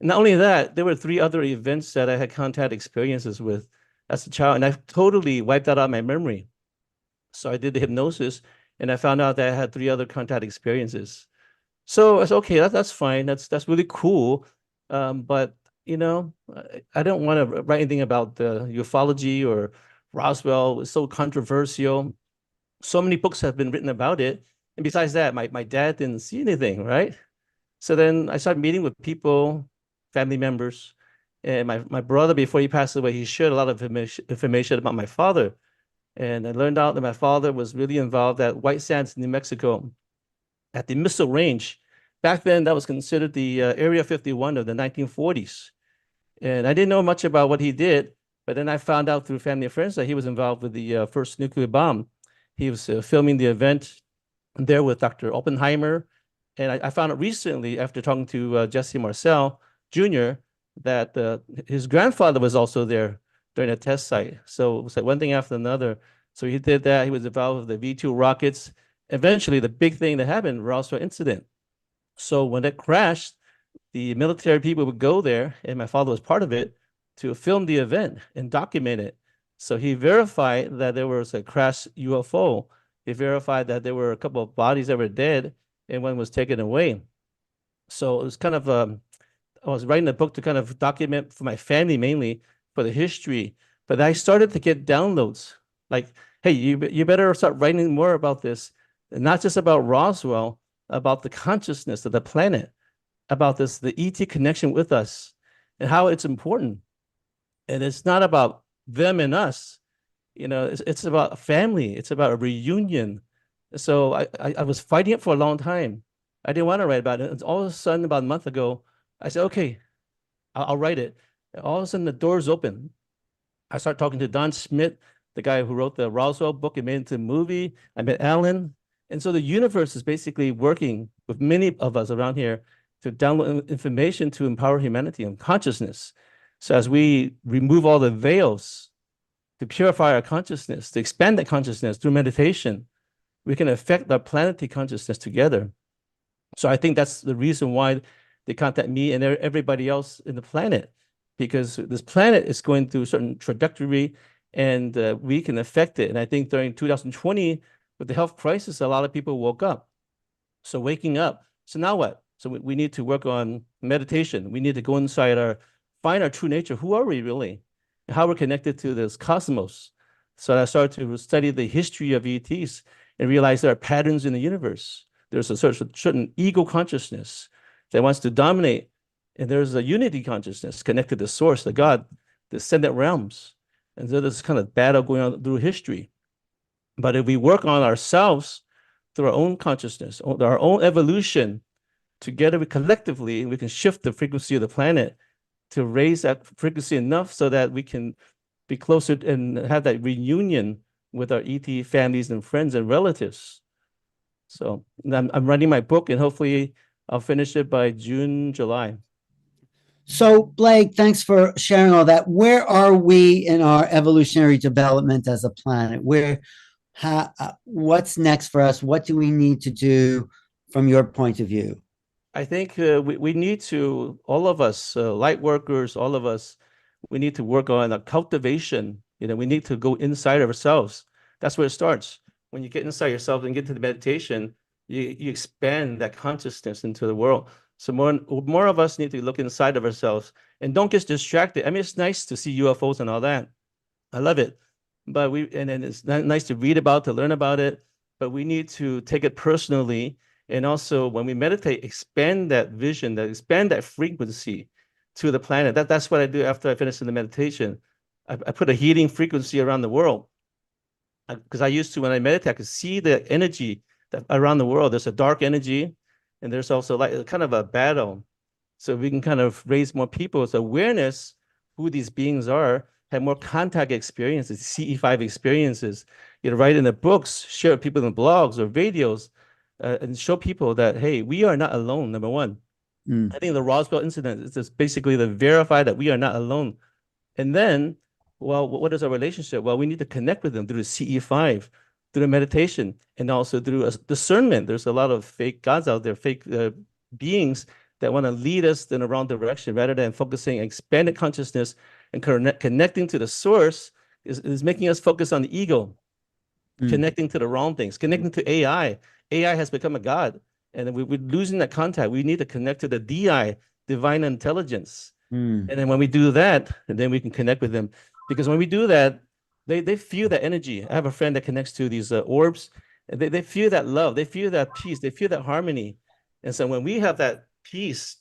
And not only that, there were 3 other events that I had contact experiences with as a child, and I totally wiped that out of my memory. So I did the hypnosis, and I found out that I had 3 other contact experiences. So I said, okay, that's fine. That's really cool. But I don't want to write anything about the ufology or Roswell. It's so controversial. So many books have been written about it. And besides that, my dad didn't see anything, right? So then I started meeting with people, family members. And my brother, before he passed away, he shared a lot of information about my father. And I learned out that my father was really involved at White Sands, New Mexico, at the missile range. Back then, that was considered the Area 51 of the 1940s. And I didn't know much about what he did, but then I found out through family and friends that he was involved with the first nuclear bomb. He was filming the event there with Dr. Oppenheimer. And I found out recently, after talking to Jesse Marcel Jr., that his grandfather was also there during a test site. So it was like one thing after another. So he did that. He was involved with the V2 rockets. Eventually, the big thing that happened, Roswell incident. So when it crashed, the military people would go there, and my father was part of it, to film the event and document it. So he verified that there was a crashed UFO. He verified that there were a couple of bodies that were dead, and one was taken away. So it was kind of, I was writing a book to kind of document for my family mainly for the history, but I started to get downloads like, hey, you better start writing more about this, not just about Roswell, about the consciousness of the planet, about this, the ET connection with us and how it's important. And it's not about them and us, you know, it's about a family. It's about a reunion. So I was fighting it for a long time. I didn't want to write about it. And all of a sudden, about a month ago, I said, okay, I'll write it. And all of a sudden, the doors open. I started talking to Don Schmidt, the guy who wrote the Roswell book and made it into a movie. I met Alan. And so the universe is basically working with many of us around here to download information to empower humanity and consciousness. So as we remove all the veils to purify our consciousness, to expand that consciousness through meditation, we can affect our planetary consciousness together. So I think that's the reason why they contact me and everybody else in the planet, because this planet is going through a certain trajectory and we can affect it. And I think during 2020, with the health crisis, a lot of people woke up. So waking up. So now what? So we need to work on meditation. We need to go inside find our true nature. Who are we really? And how we're connected to this cosmos. So I started to study the history of ETs and realize there are patterns in the universe. There's a certain ego consciousness that wants to dominate. And there's a unity consciousness connected to source, the God, the ascendant realms. And so there's kind of battle going on through history. But if we work on ourselves through our own consciousness, our own evolution, together we collectively, we can shift the frequency of the planet to raise that frequency enough so that we can be closer and have that reunion with our ET families and friends and relatives. So I'm writing my book and hopefully I'll finish it by June, July. So, Blake, thanks for sharing all that. Where are we in our evolutionary development as a planet? What's next for us? What do we need to do from your point of view? I think we need to, all of us, light workers, all of us, we need to work on a cultivation. You know, we need to go inside of ourselves. That's where it starts. When you get inside yourself and get to the meditation, you expand that consciousness into the world. So more of us need to look inside of ourselves and don't get distracted. I mean, it's nice to see UFOs and all that. I love it. But and it's nice to read about, to learn about it, but we need to take it personally. And also when we meditate, expand that vision, expand that frequency to the planet. That's what I do after I finish the meditation. I put a healing frequency around the world. Because I used to, when I meditate, I could see the energy that around the world. There's a dark energy, and there's also like kind of a battle. So we can kind of raise more people's awareness who these beings are, have more contact experiences, CE5 experiences, you know, write in the books, share with people in blogs or videos, and show people that, hey, we are not alone, number one. I think the Roswell incident is just basically to verify that we are not alone. And then, well, what is our relationship? Well, we need to connect with them through the CE5, through the meditation, and also through discernment. There's a lot of fake gods out there, fake beings that want to lead us in the wrong direction rather than focusing expanded consciousness and connecting to the source is making us focus on the ego, connecting to the wrong things, connecting to AI. AI has become a god, and we're losing that contact. We need to connect to the DI, divine intelligence. And then when we do that, and then we can connect with them. Because when we do that, they feel that energy. I have a friend that connects to these orbs, and they feel that love, they feel that peace, they feel that harmony. And so when we have that peace,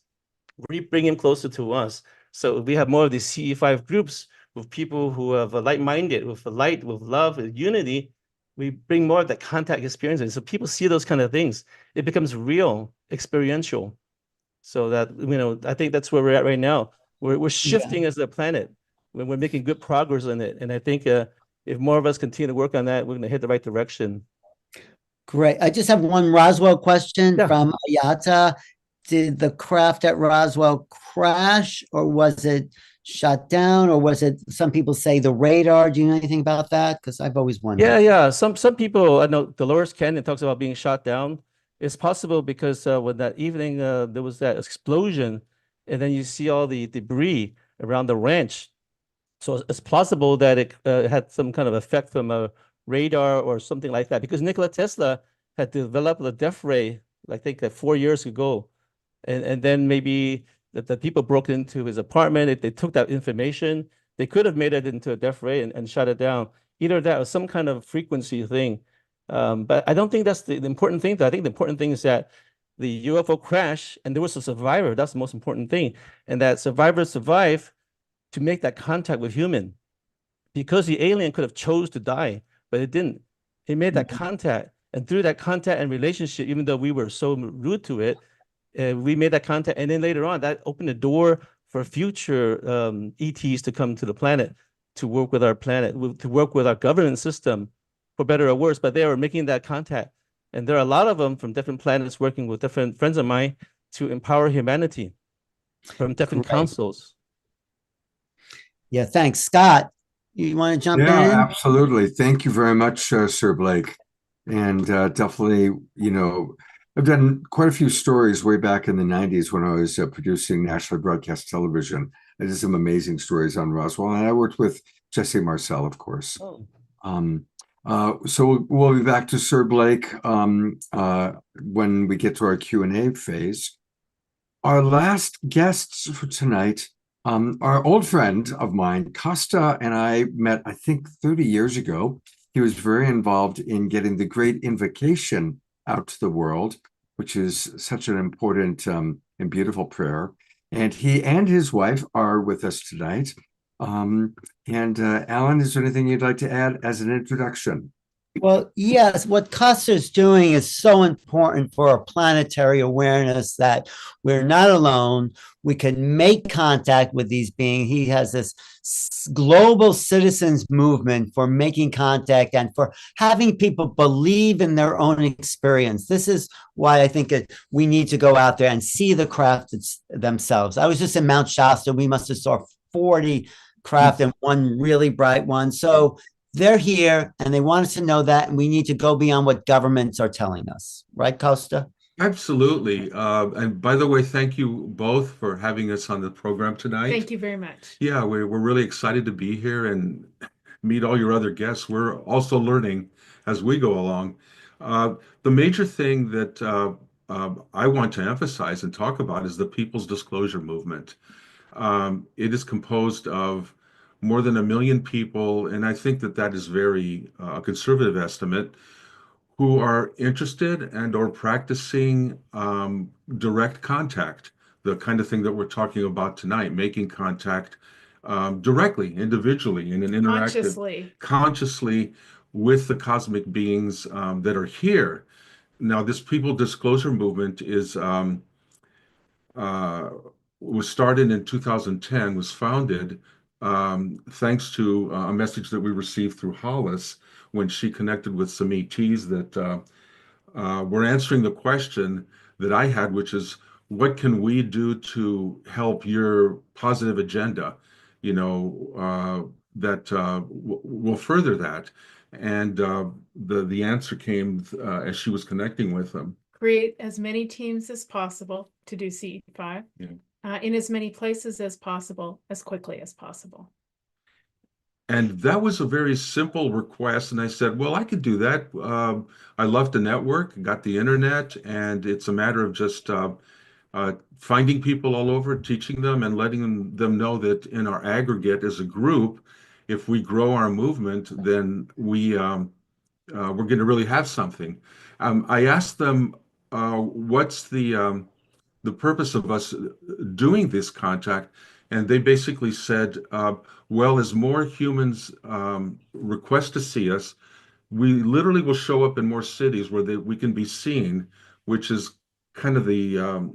we bring him closer to us. So we have more of these CE5 groups with people who have a light-minded, with light, with love, with unity. We bring more of that contact experiences. So people see those kind of things. It becomes real, experiential. So that, you know, I think that's where we're at right now. We're shifting as a planet. We're making good progress on it. And I think if more of us continue to work on that, we're going to hit the right direction. Great. I just have one Roswell question from Ayata. Did the craft at Roswell crash, or was it shot down, or was it, some people say, the radar? Do you know anything about that? Because I've always wondered. Yeah. Some people, I know Dolores Canyon talks about being shot down. It's possible because when that evening there was that explosion, and then you see all the debris around the ranch. So it's plausible that it had some kind of effect from a radar or something like that. Because Nikola Tesla had developed the death ray, I think, that 4 years ago, and then maybe the people broke into his apartment. They took that information. They could have made it into a death ray and shut it down. Either that or some kind of frequency thing. But I don't think that's the important thing. I think the important thing is that the UFO crash and there was a survivor. That's the most important thing. And that survivor survived to make that contact with human, because the alien could have chose to die, but it didn't. It made that contact. And through that contact and relationship, even though we were so rude to it, we made that contact. And then later on, that opened the door for future ETs to come to the planet, to work with our planet, to work with our government system, for better or worse. But they were making that contact. And there are a lot of them from different planets working with different friends of mine to empower humanity from different councils. Yeah, thanks. Scott, you want to jump in? Yeah, absolutely. Thank you very much, Sir Blake. And definitely, I've done quite a few stories way back in the 90s when I was producing national broadcast television. I did some amazing stories on Roswell, and I worked with Jesse Marcel, of course. So we'll be back to Sir Blake when we get to our Q&A phase. Our last guests for tonight, our old friend of mine, Costa, and I met, I think, 30 years ago. He was very involved in getting the Great Invocation out to the world, which is such an important and beautiful prayer. And he and his wife are with us tonight. Alan, is there anything you'd like to add as an introduction? Well, yes, what Custer's doing is so important for our planetary awareness that we're not alone. We can make contact with these beings. He has this global citizens movement for making contact and for having people believe in their own experience. This is why I think we need to go out there and see the craft themselves. I was just in Mount Shasta. We must have saw 40 craft and one really bright one. So they're here and they want us to know that, and we need to go beyond what governments are telling us. Right, Costa? Absolutely. And by the way, thank you both for having us on the program tonight. Thank you very much. Yeah, we're really excited to be here and meet all your other guests. We're also learning as we go along. The major thing that I want to emphasize and talk about is the People's Disclosure Movement. It is composed of more than 1 million people, and I think that is very conservative estimate, who are interested and or practicing direct contact, the kind of thing that we're talking about tonight, making contact directly, individually, in an interactive, consciously with the cosmic beings that are here. Now, this People Disclosure Movement was started in 2010, was founded thanks to a message that we received through Hollis when she connected with some ETs that were answering the question that I had, which is, what can we do to help your positive agenda? That will further that. And the answer came as she was connecting with them. Create as many teams as possible to do CE5. Yeah. In as many places as possible, as quickly as possible. And that was a very simple request. And I said, well, I could do that. I love to network, got the internet, and it's a matter of just finding people all over, teaching them and letting them know that in our aggregate as a group, if we grow our movement, then we're going to really have something. I asked them, what's the purpose of us doing this contact? And they basically said, well, as more humans request to see us, we literally will show up in more cities where we can be seen, which is kind of the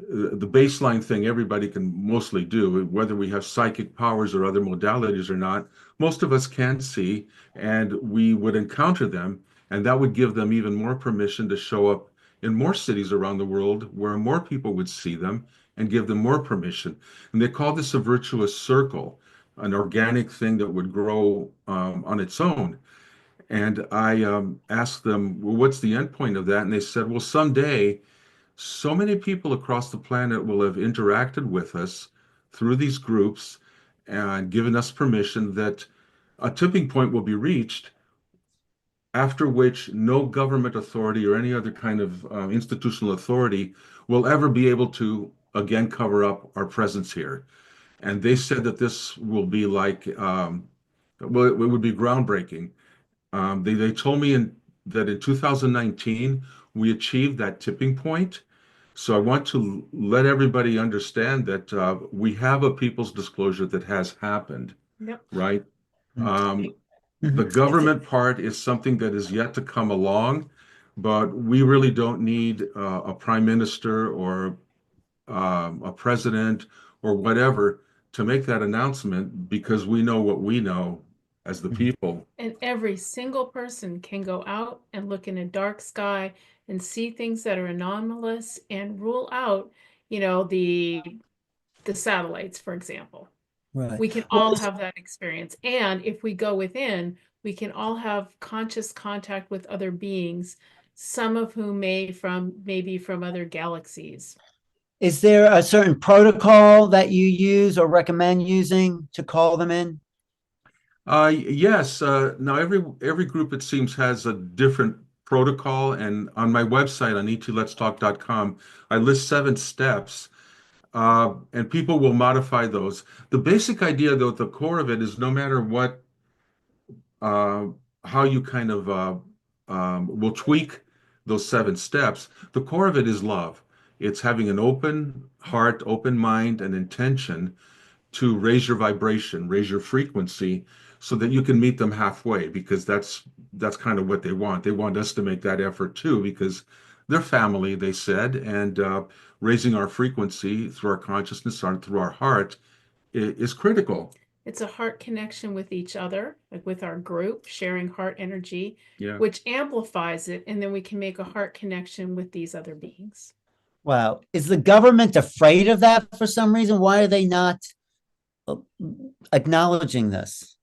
baseline thing everybody can mostly do, whether we have psychic powers or other modalities or not. Most of us can see, and we would encounter them, and that would give them even more permission to show up in more cities around the world where more people would see them and give them more permission. And they call this a virtuous circle, an organic thing that would grow on its own. And I asked them, well, what's the end point of that? And they said, well, someday, so many people across the planet will have interacted with us through these groups and given us permission that a tipping point will be reached, after which no government authority or any other kind of institutional authority will ever be able to again cover up our presence here. And they said that this will be like, well, it would be groundbreaking. They told me that in 2019, we achieved that tipping point. So I want to let everybody understand that we have a people's disclosure that has happened, Yep. right? The government part is something that is yet to come along, but we really don't need a prime minister or a president or whatever to make that announcement, because we know what we know as the people. And every single person can go out and look in a dark sky and see things that are anomalous and rule out, the satellites, for example. Right. We can all have that experience. And if we go within, we can all have conscious contact with other beings, some of whom maybe from other galaxies. Is there a certain protocol that you use or recommend using to call them in? Yes. Now every group, it seems, has a different protocol, and on my website on etletstalk.com, I list 7 steps, and people will modify those. The basic idea, though, at the core of it is, no matter what, how you kind of will tweak those 7 steps, the core of it is love. It's having an open heart, open mind, and intention to raise your vibration, raise your frequency, so that you can meet them halfway, because that's kind of what they want. They want us to make that effort too, because they're family, they said, and raising our frequency through our consciousness, through our heart, is critical. It's a heart connection with each other, like with our group, sharing heart energy, Yeah. which amplifies it, and then we can make a heart connection with these other beings. Wow. Is the government afraid of that for some reason? Why are they not acknowledging this?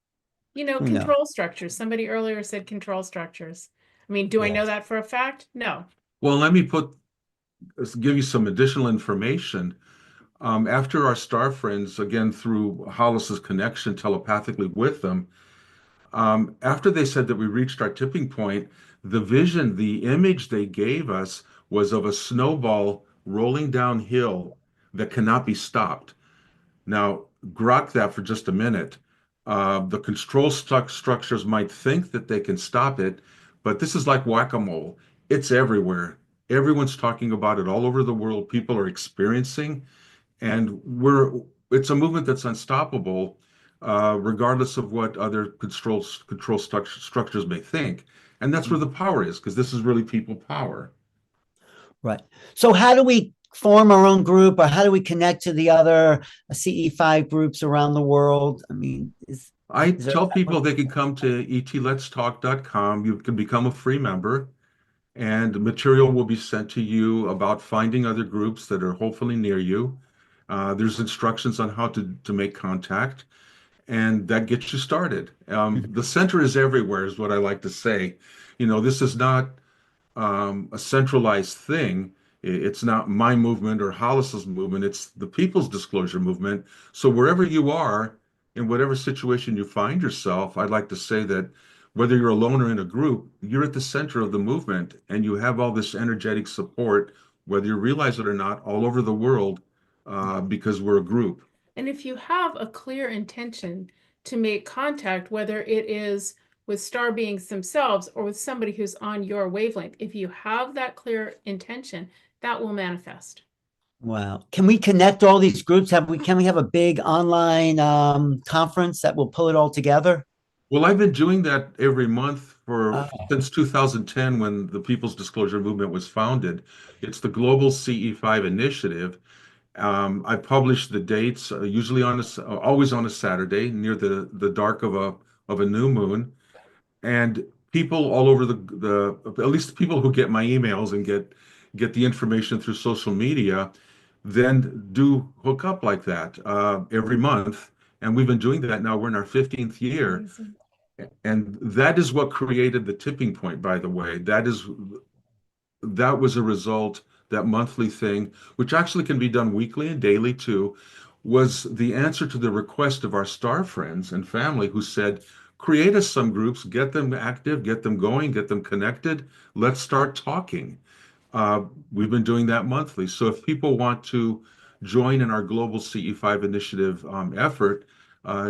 Control structures. Somebody earlier said control structures. I mean, do I know that for a fact? No. Well, let me give you some additional information. After our star friends, again, through Hollis's connection telepathically with them, after they said that we reached our tipping point, the vision, the image they gave us was of a snowball rolling downhill that cannot be stopped. Now, grok that for just a minute. The control structures might think that they can stop it, but this is like whack-a-mole. It's everywhere. Everyone's talking about it all over the world. People are experiencing, and it's a movement that's unstoppable, regardless of what other control structures may think. And that's where the power is, because this is really people power. Right. So how do we form our own group, or how do we connect to the other CE5 groups around the world? I mean, I tell people they can come to etletstalk.com. You can become a free member, and material will be sent to you about finding other groups that are hopefully near you. There's instructions on how to make contact, and that gets you started. The center is everywhere, is what I like to say. This is not a centralized thing. It's not my movement or Hollis's movement. It's the people's disclosure movement. So wherever you are, in whatever situation you find yourself, I'd like to say that whether you're alone or in a group, you're at the center of the movement, and you have all this energetic support, whether you realize it or not, all over the world, because we're a group. And if you have a clear intention to make contact, whether it is with star beings themselves or with somebody who's on your wavelength, if you have that clear intention, that will manifest. Wow. Can we connect all these groups? Can we have a big online conference that will pull it all together? Well, I've been doing that every month since 2010, when the People's Disclosure Movement was founded. It's the Global CE5 Initiative. I publish the dates, usually always on a Saturday, near the dark of a new moon. And people all over at least the people who get my emails and get the information through social media, then do hook up like that every month. And we've been doing that now. We're in our 15th year. Amazing. And that is what created the tipping point, by the way. That was a result, that monthly thing, which actually can be done weekly and daily too, was the answer to the request of our star friends and family who said, create us some groups, get them active, get them going, get them connected. Let's start talking. We've been doing that monthly. So if people want to join in our global CE5 initiative effort,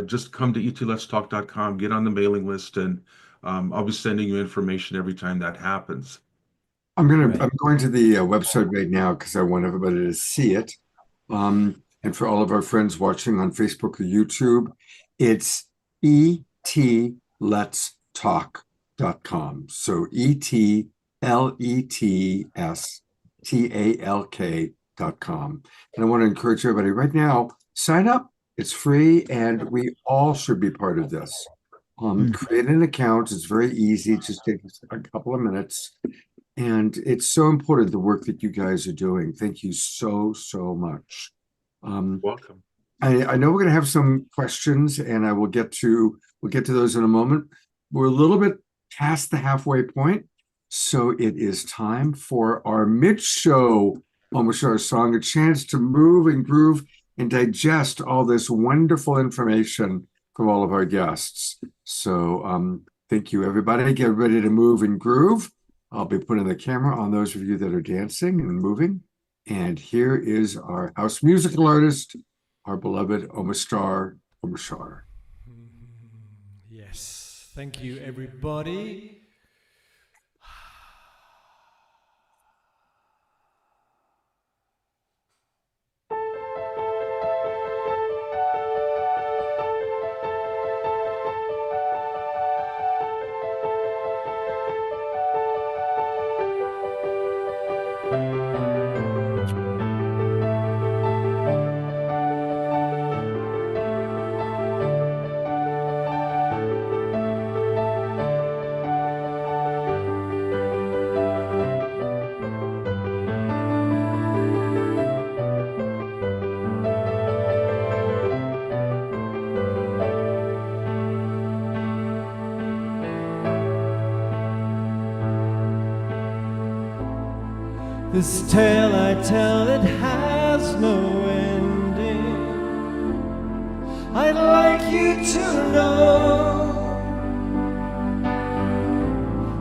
just come to etletstalk.com, get on the mailing list, and I'll be sending you information every time that happens. I'm going to the website right now because I want everybody to see it. And for all of our friends watching on Facebook or YouTube, it's etletstalk.com. So etletstalk.com. And I want to encourage everybody right now, sign up. It's free, and we all should be part of this. Create an account. It's very easy. It just takes a couple of minutes. And it's so important, the work that you guys are doing. Thank you so, so much. Welcome. I know we're going to have some questions, and we'll get to those in a moment. We're a little bit past the halfway point, so it is time for our mid-show, almost our song, a chance to move and groove and digest all this wonderful information from all of our guests. So thank you, everybody. Get ready to move and groove. I'll be putting the camera on those of you that are dancing and moving. And here is our house musical artist, our beloved Omastar Omashar. Yes, thank you, everybody. This tale I tell, it has no ending. I'd like you to know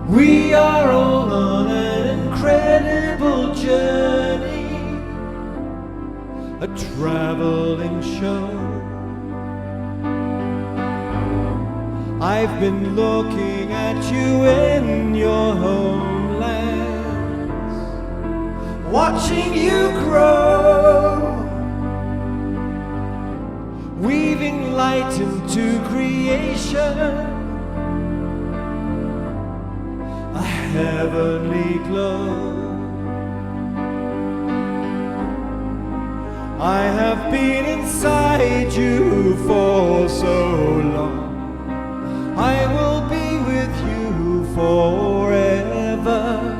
we are all on an incredible journey, a traveling show. I've been looking at you in your homeland, watching you grow, weaving light into creation, a heavenly glow. I have been inside you for so long, I will be with you forever.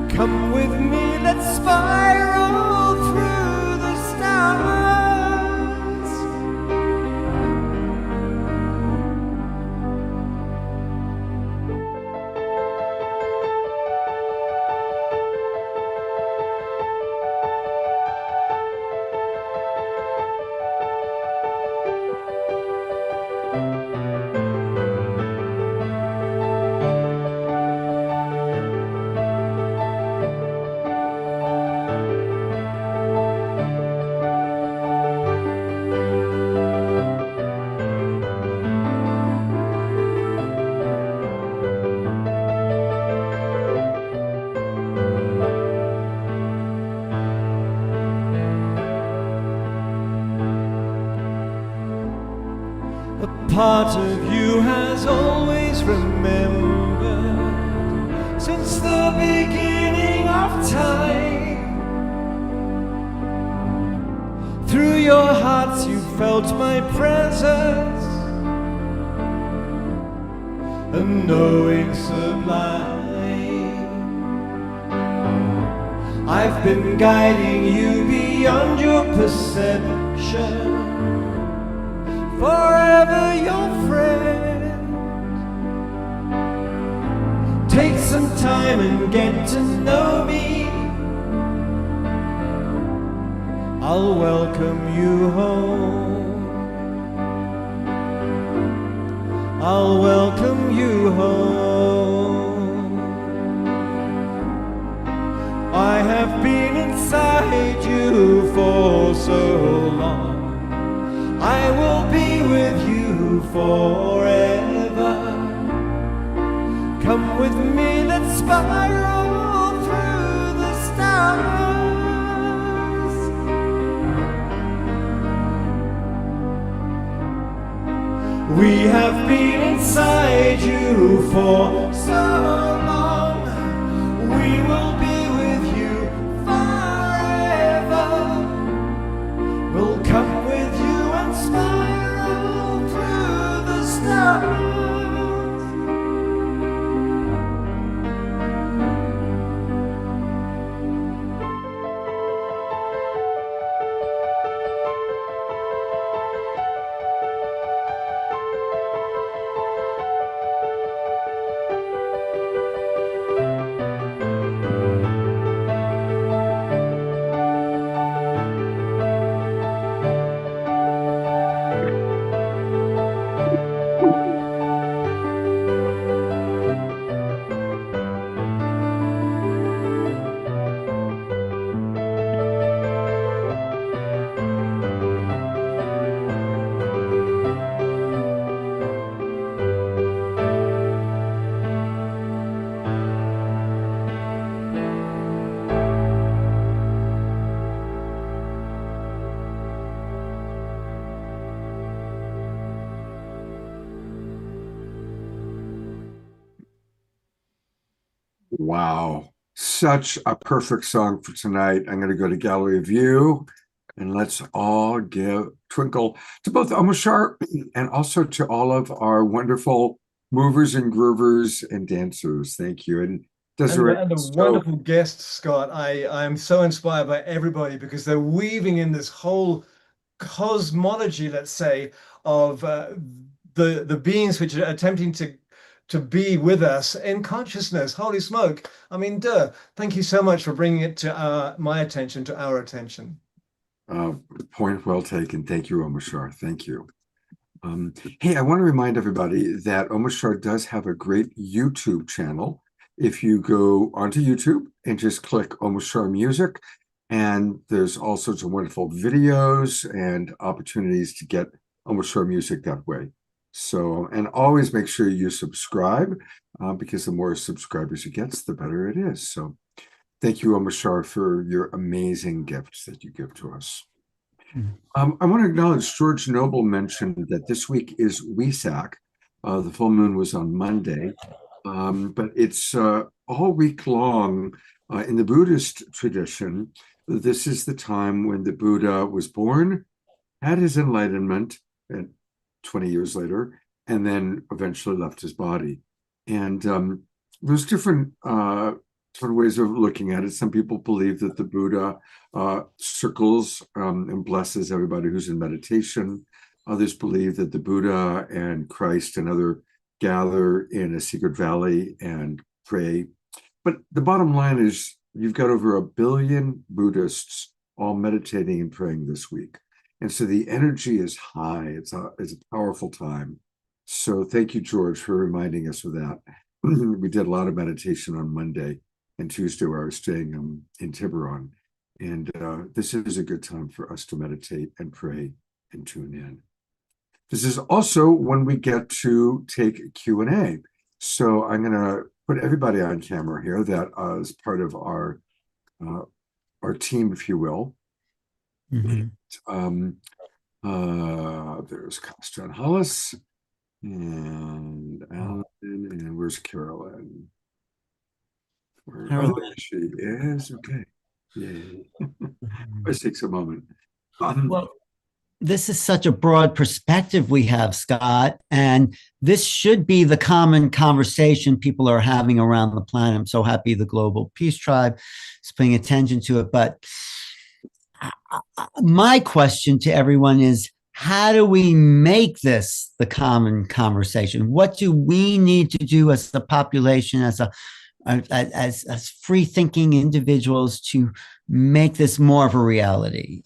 Come with me, let's spiral through the stars. Part of you has always remembered since the beginning of time. Through your hearts you felt my presence, a knowing sublime. I've been guiding you perception, forever your friend. Take some time and get to know me. I'll welcome you home. I'll welcome you home. I have been inside you for so long. I will be with you forever. Come with me, let's spiral through the stars. We have been inside you for so long. We will be with you forever. We'll come with you and spiral through the stars. Wow. Such a perfect song for tonight. I'm going to go to Gallery View and let's all give twinkle to both Omashar and also to all of our wonderful movers and groovers and dancers. Thank you. And Desiree. And a wonderful guest, Scott. I am so inspired by everybody because they're weaving in this whole cosmology, let's say, of the beings which are attempting to be with us in consciousness. Holy smoke. I mean, thank you so much for bringing it to my attention, to our attention. Point well taken. Thank you, Omashar. Thank you. Hey, I want to remind everybody that Omashar does have a great YouTube channel. If you go onto YouTube and just click Omashar Music, and there's all sorts of wonderful videos and opportunities to get Omashar music that way. So, and always make sure you subscribe because the more subscribers you get, the better it is. So thank you, Omashar, for your amazing gifts that you give to us. I want to acknowledge George Noble mentioned that this week is Wesak. The full moon was on Monday, but it's all week long in the Buddhist tradition. This is the time when the Buddha was born, had his enlightenment, and 20 years later, and then eventually left his body. And there's different ways of looking at it. Some people believe that the Buddha circles and blesses everybody who's in meditation. Others believe that the Buddha and Christ and other gather in a secret valley and pray. But the bottom line is you've got over 1 billion Buddhists all meditating and praying this week. And so the energy is high. It's a powerful time. So thank you, George, for reminding us of that. We did a lot of meditation on Monday and Tuesday where I was staying in Tiburon. And this is a good time for us to meditate and pray and tune in. This is also when we get to take Q&A. So I'm going to put everybody on camera here that is part of our team, if you will. Mm-hmm. There's Costa and Hollis and Alan, and where's Carolyn? There she is. Okay. Yay. It takes a moment. Well, this is such a broad perspective we have, Scott, and this should be the common conversation people are having around the planet. I'm so happy the Global Peace Tribe is paying attention to it, but My question to everyone is, how do we make this the common conversation? What do we need to do as a population, as free thinking individuals, to make this more of a reality?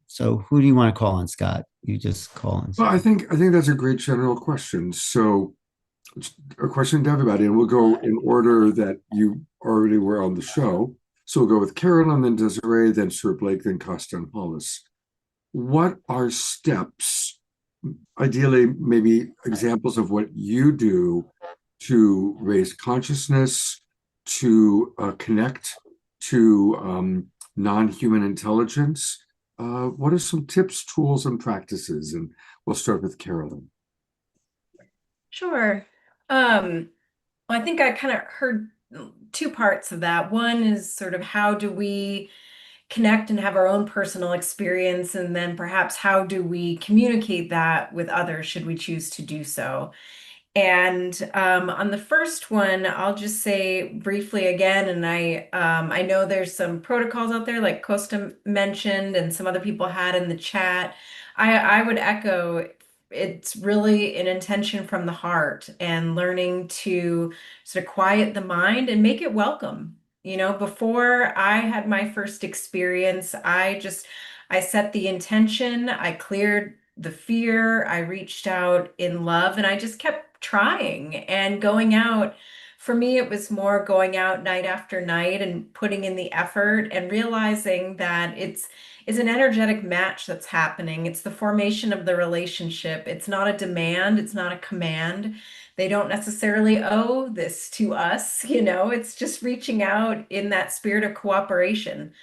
So who do you want to call on, Scott? You just call on. Well, I think that's a great general question. So it's a question to everybody, and we'll go in order that you already were on the show. So we'll go with Carolyn, then Desiree, then Sir Blake, then Costa and Hollis. What are steps, ideally, maybe examples of what you do to raise consciousness, to connect to non-human intelligence? What are some tips, tools, and practices? And we'll start with Carolyn. Sure. Well, I think I kind of heard two parts of that. One is sort of how do we connect and have our own personal experience, and then perhaps how do we communicate that with others should we choose to do so. And on the first one, I'll just say briefly again, and I know there's some protocols out there like Costa mentioned and some other people had in the chat. I would echo, it's really an intention from the heart and learning to sort of quiet the mind and make it welcome. You know, before I had my first experience, I set the intention, I cleared the fear, I reached out in love, and I just kept trying and going out. For me, it was more going out night after night and putting in the effort and realizing that it's an energetic match that's happening. It's the formation of the relationship. It's not a demand, it's not a command. They don't necessarily owe this to us, you know, it's just reaching out in that spirit of cooperation.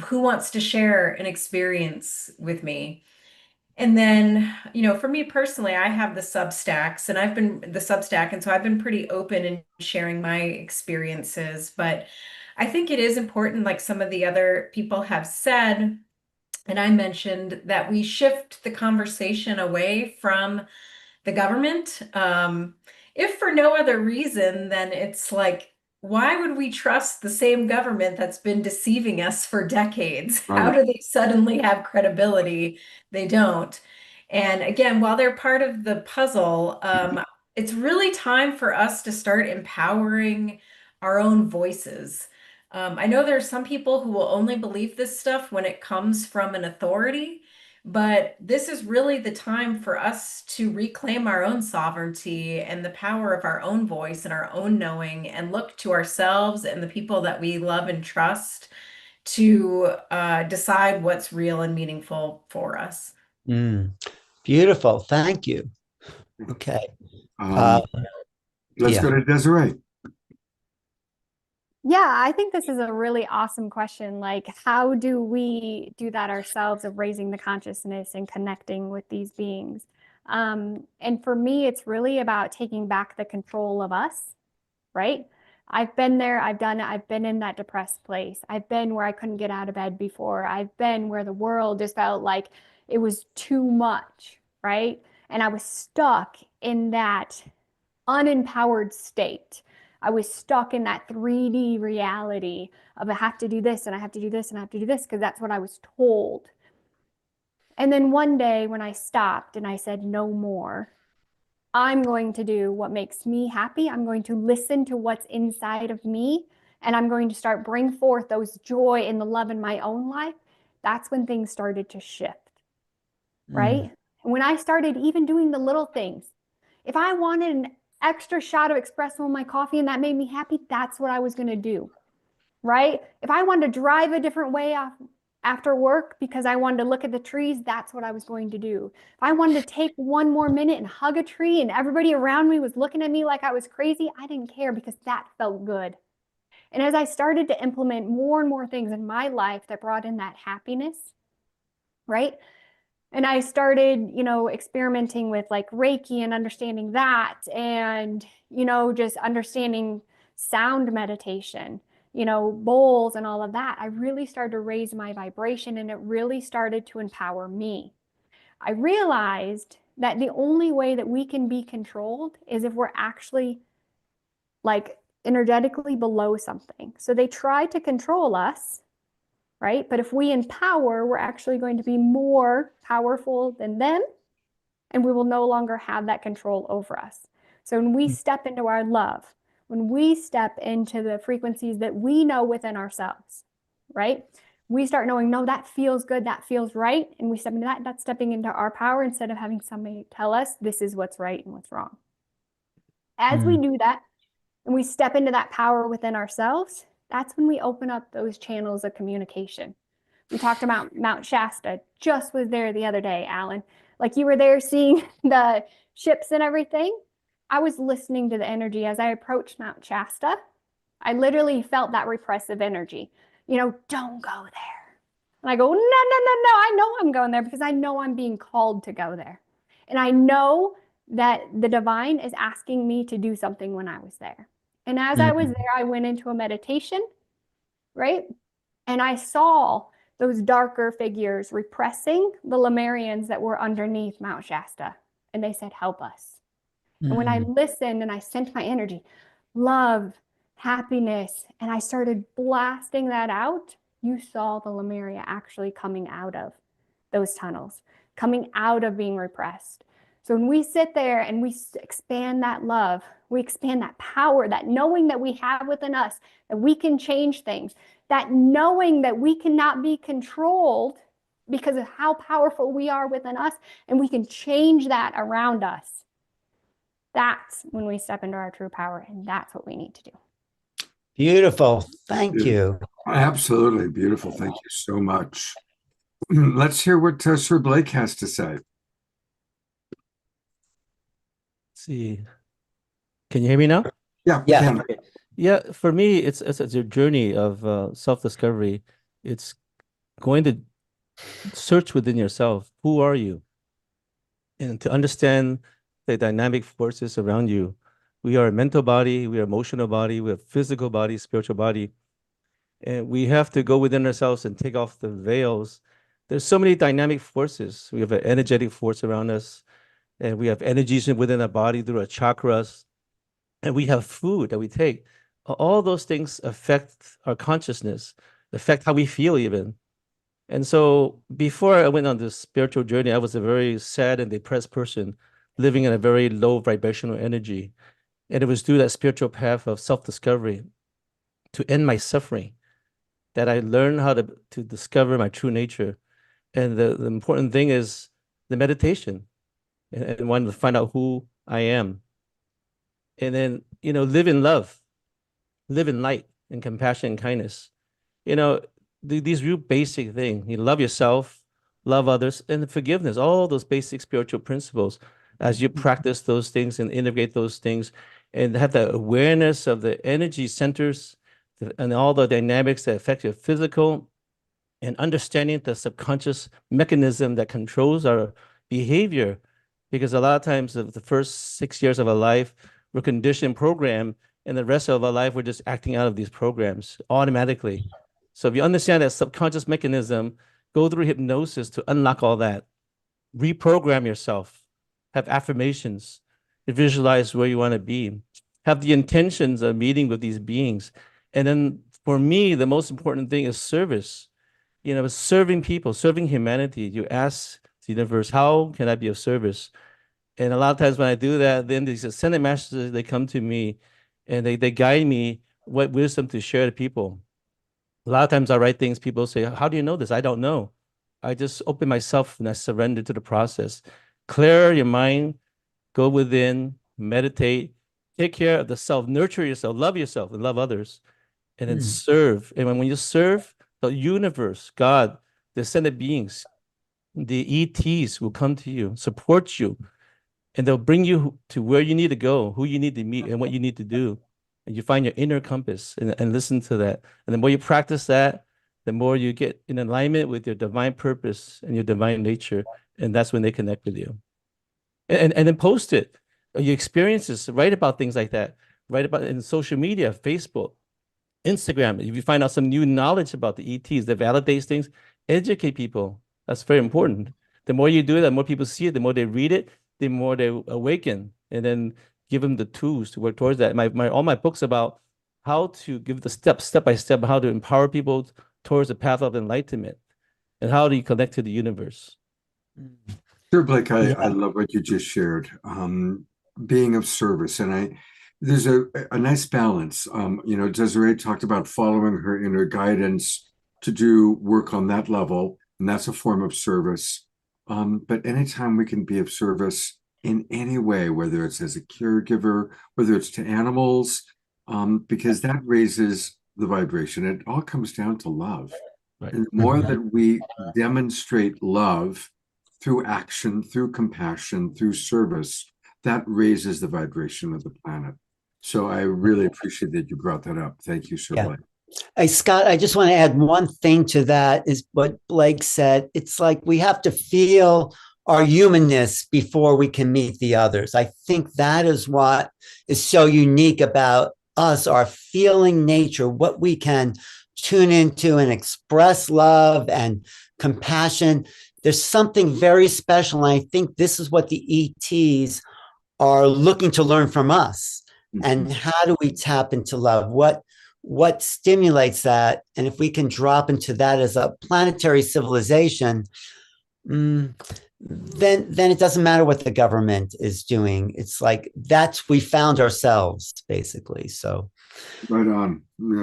Who wants to share an experience with me? And then, you know, for me personally, I have the Substacks and I've been the Substack, and so I've been pretty open in sharing my experiences. But I think it is important, like some of the other people have said, and I mentioned, that we shift the conversation away from the government. If for no other reason, then it's like, why would we trust the same government that's been deceiving us for decades? How Right. do they suddenly have credibility? They don't. And again, while they're part of the puzzle, it's really time for us to start empowering our own voices. I know there are some people who will only believe this stuff when it comes from an authority. But this is really the time for us to reclaim our own sovereignty and the power of our own voice and our own knowing, and look to ourselves and the people that we love and trust to decide what's real and meaningful for us. Beautiful. Thank you. Okay. Let's yeah. go to Desiree. Yeah, I think this is a really awesome question. Like, how do we do that ourselves, of raising the consciousness and connecting with these beings? And for me, it's really about taking back the control of us, right? I've been there, I've done it, I've been in that depressed place. I've been where I couldn't get out of bed before. I've been where the world just felt like it was too much, right? And I was stuck in that unempowered state. I was stuck in that 3D reality of I have to do this and I have to do this and I have to do this because that's what I was told. And then one day when I stopped and I said, no more, I'm going to do what makes me happy. I'm going to listen to what's inside of me, and I'm going to start bring forth those joy and the love in my own life. That's when things started to shift, right? And when I started even doing the little things, if I wanted an extra shot of espresso in my coffee and that made me happy, that's what I was going to do, right? If I wanted to drive a different way after work because I wanted to look at the trees, that's what I was going to do. If I wanted to take one more minute and hug a tree and everybody around me was looking at me like I was crazy, I didn't care because that felt good. And as I started to implement more and more things in my life that brought in that happiness, right? And I started, you know, experimenting with like Reiki and understanding that, and, you know, just understanding sound meditation, you know, bowls and all of that. I really started to raise my vibration, and it really started to empower me. I realized that the only way that we can be controlled is if we're actually like energetically below something. So they try to control us right? But if we empower, we're actually going to be more powerful than them, and we will no longer have that control over us. So when we step into our love, when we step into the frequencies that we know within ourselves, right? We start knowing, no, that feels good, that feels right. And we step into that, that's stepping into our power instead of having somebody tell us this is what's right and what's wrong. As we do that, and we step into that power within ourselves, that's when we open up those channels of communication. We talked about Mount Shasta, just was there the other day, Alan. Like you were there seeing the ships and everything. I was listening to the energy as I approached Mount Shasta. I literally felt that repressive energy. You know, don't go there. And I go, no, no, no, no. I know I'm going there because I know I'm being called to go there. And I know that the divine is asking me to do something when I was there. And as I was there, I went into a meditation, right? And I saw those darker figures repressing the Lemurians that were underneath Mount Shasta. And they said, help us. And when I listened and I sent my energy, love, happiness, and I started blasting that out, you saw the Lemuria actually coming out of those tunnels, coming out of being repressed. So when we sit there and we expand that love, we expand that power, that knowing that we have within us, that we can change things, that knowing that we cannot be controlled because of how powerful we are within us, and we can change that around us. That's when we step into our true power, and that's what we need to do. Beautiful. Thank you. Absolutely beautiful. Thank you so much. Let's hear what Sir Blake has to say. See, can you hear me now? Yeah, Yeah. Ken. Okay. Yeah, for me, it's a journey of self-discovery. It's going to search within yourself. Who are you? And to understand the dynamic forces around you. We are a mental body, we are emotional body, we have physical body, spiritual body. And we have to go within ourselves and take off the veils. There's so many dynamic forces. We have an energetic force around us, and we have energies within our body through our chakras, and we have food that we take. All those things affect our consciousness, affect how we feel even. And so before I went on this spiritual journey, I was a very sad and depressed person, living in a very low vibrational energy. And it was through that spiritual path of self-discovery to end my suffering that I learned how to discover my true nature. And the important thing is the meditation and wanting to find out who I am. And then, live in love, live in light and compassion and kindness. These real basic things. You love yourself, love others, and forgiveness, all those basic spiritual principles. As you practice those things and integrate those things and have the awareness of the energy centers and all the dynamics that affect your physical, and understanding the subconscious mechanism that controls our behavior. Because a lot of times the first 6 years of our life, we're conditioned, programmed, and the rest of our life, we're just acting out of these programs automatically. So if you understand that subconscious mechanism, go through hypnosis to unlock all that, reprogram yourself, have affirmations, visualize where you want to be, have the intentions of meeting with these beings. And then for me, the most important thing is service. Serving people, serving humanity. You ask the universe, how can I be of service? And a lot of times when I do that, then these ascended masters, they come to me and they guide me what wisdom to share to people. A lot of times I write things, people say, how do you know this? I don't know. I just open myself and I surrender to the process. Clear your mind, go within, meditate, take care of the self, nurture yourself, and love others, and then serve. And when you serve, the universe, God, the ascended beings, the ETs will come to you, support you, and they'll bring you to where you need to go, who you need to meet, and what you need to do. And you find your inner compass and listen to that. And the more you practice that, the more you get in alignment with your divine purpose and your divine nature. And that's when they connect with you. And then post it, your experiences, write about things like that, write about it in social media, Facebook, Instagram. If you find out some new knowledge about the ETs that validates things, educate people. That's very important. The more you do it, the more people see it, the more they read it, the more they awaken, and then give them the tools to work towards that. All my books about how to give the step by step, how to empower people towards the path of enlightenment? And how do you connect to the universe? Sure, Blake, I Yeah. love what you just shared. Being of service. And there's a nice balance. Desiree talked about following her inner guidance to do work on that level, and that's a form of service. But anytime we can be of service in any way, whether it's as a caregiver, whether it's to animals, because that raises the vibration. It all comes down to love. Right. And the more that we demonstrate love through action, through compassion, through service, that raises the vibration of the planet. So I really appreciate that you brought that up. Thank you, Sir Yeah. Blake. Hey, Scott, I just want to add one thing to that is what Blake said. It's like we have to feel our humanness before we can meet the others. I think that is what is so unique about us, our feeling nature, what we can tune into and express love and compassion. There's something very special. And I think this is what the ETs are looking to learn from us. And how do we tap into love? What stimulates that? And if we can drop into that as a planetary civilization, then it doesn't matter what the government is doing. It's like we found ourselves, basically. So Right on.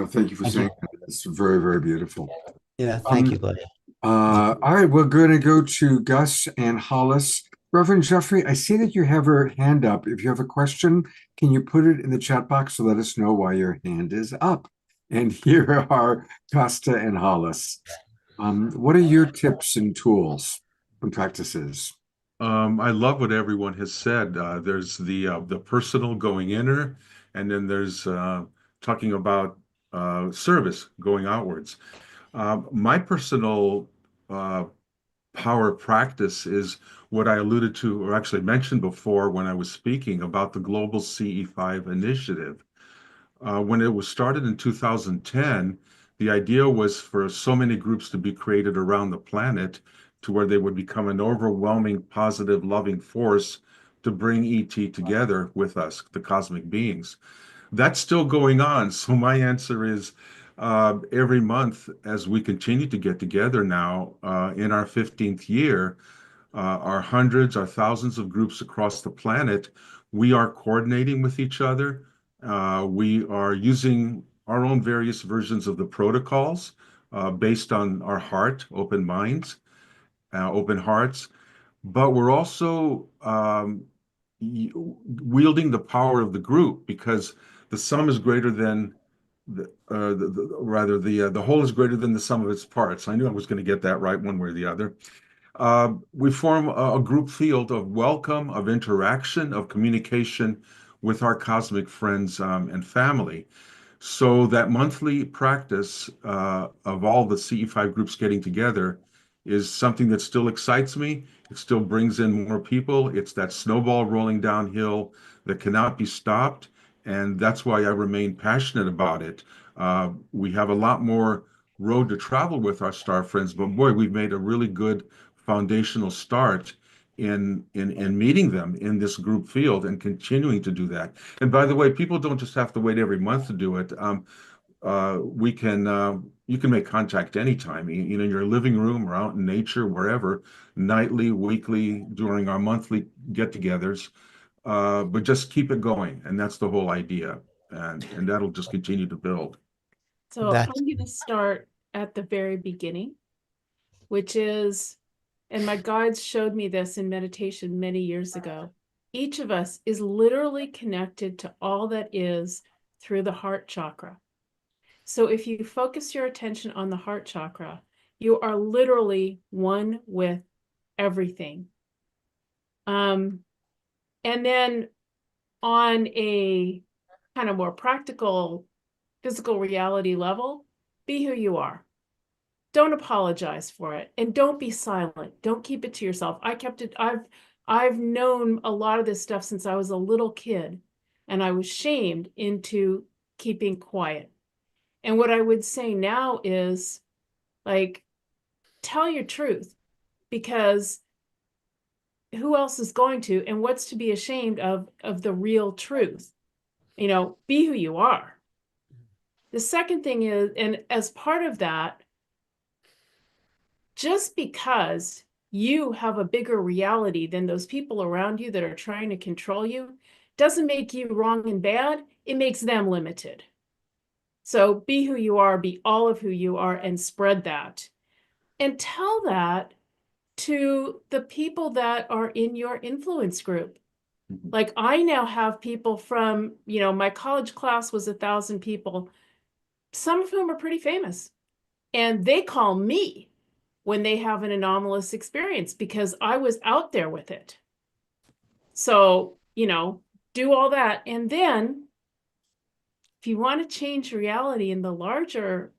Thank you for saying that. It's very, very beautiful. yeah, thank you, Blake. All right, we're going to go to Gus and Hollis. Reverend Jeffrey, I see that you have your hand up. If you have a question, can you put it in the chat box to let us know why your hand is up? And here are Costa and Hollis. What are your tips and tools and practices? I love what everyone has said. There's the personal going inner, and then there's talking about service going outwards. My personal power practice is what I alluded to, or actually mentioned before when I was speaking about the Global CE5 initiative. When it was started in 2010, the idea was for so many groups to be created around the planet to where they would become an overwhelming, positive, loving force to bring ET together with us, the cosmic beings. That's still going on. So my answer is every month, as we continue to get together now in our 15th year, our hundreds, our thousands of groups across the planet, we are coordinating with each other. We are using our own various versions of the protocols based on our heart, open minds, open hearts. But we're also wielding the power of the group, because the sum is greater than the whole is greater than the sum of its parts. I knew I was going to get that right one way or the other. We form a group field of welcome, of interaction, of communication with our cosmic friends and family. So that monthly practice of all the CE5 groups getting together is something that still excites me. It still brings in more people. It's that snowball rolling downhill that cannot be stopped. And that's why I remain passionate about it. We have a lot more road to travel with our star friends, but boy, we've made a really good foundational start in meeting them in this group field and continuing to do that. And by the way, people don't just have to wait every month to do it. You can make contact anytime, in your living room or out in nature, wherever, nightly, weekly, during our monthly get-togethers. But just keep it going, and that's the whole idea, and that'll just continue to build. So I'm going to start at the very beginning, which is, and my guides showed me this in meditation many years ago. Each of us is literally connected to all that is through the heart chakra. So if you focus your attention on the heart chakra, you are literally one with everything. And then on a kind of more practical, physical reality level, be who you are. Don't apologize for it, and don't be silent. Don't keep it to yourself. I've known a lot of this stuff since I was a little kid, and I was shamed into keeping quiet. And what I would say now is, like, tell your truth, because who else is going to, and what's to be ashamed of the real truth? Be who you are. The second thing is, and as part of that, just because you have a bigger reality than those people around you that are trying to control you doesn't make you wrong and bad. It makes them limited. So be who you are, be all of who you are, and spread that. And tell that to the people that are in your influence group. Like I now have people from, my college class was 1,000 people, some of whom are pretty famous. And they call me when they have an anomalous experience because I was out there with it. So, do all that. And then if you want to change reality in the larger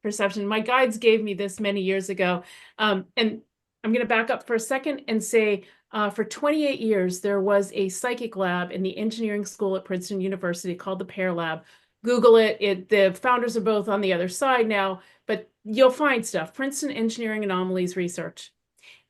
perception, my guides gave me this many years ago. And I'm going to back up for a second and say, for 28 years, there was a psychic lab in the engineering school at Princeton University called the Pear Lab. Google it. The founders are both on the other side now, but you'll find stuff. Princeton Engineering Anomalies Research.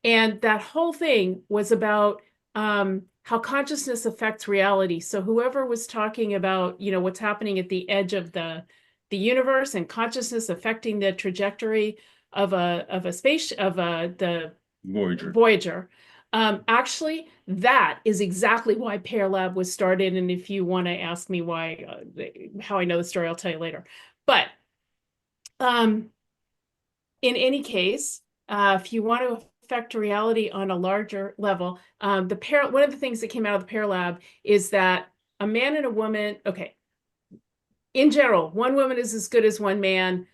And that whole thing was about how consciousness affects reality. So whoever was talking about, what's happening at the edge of the universe and consciousness affecting the trajectory of the Voyager. Actually, that is exactly why Pear Lab was started. And if you want to ask me why, how I know the story, I'll tell you later. But in any case, if you want to affect reality on a larger level, one of the things that came out of the Pear Lab is that a man and a woman, in general, one woman is as good as one man.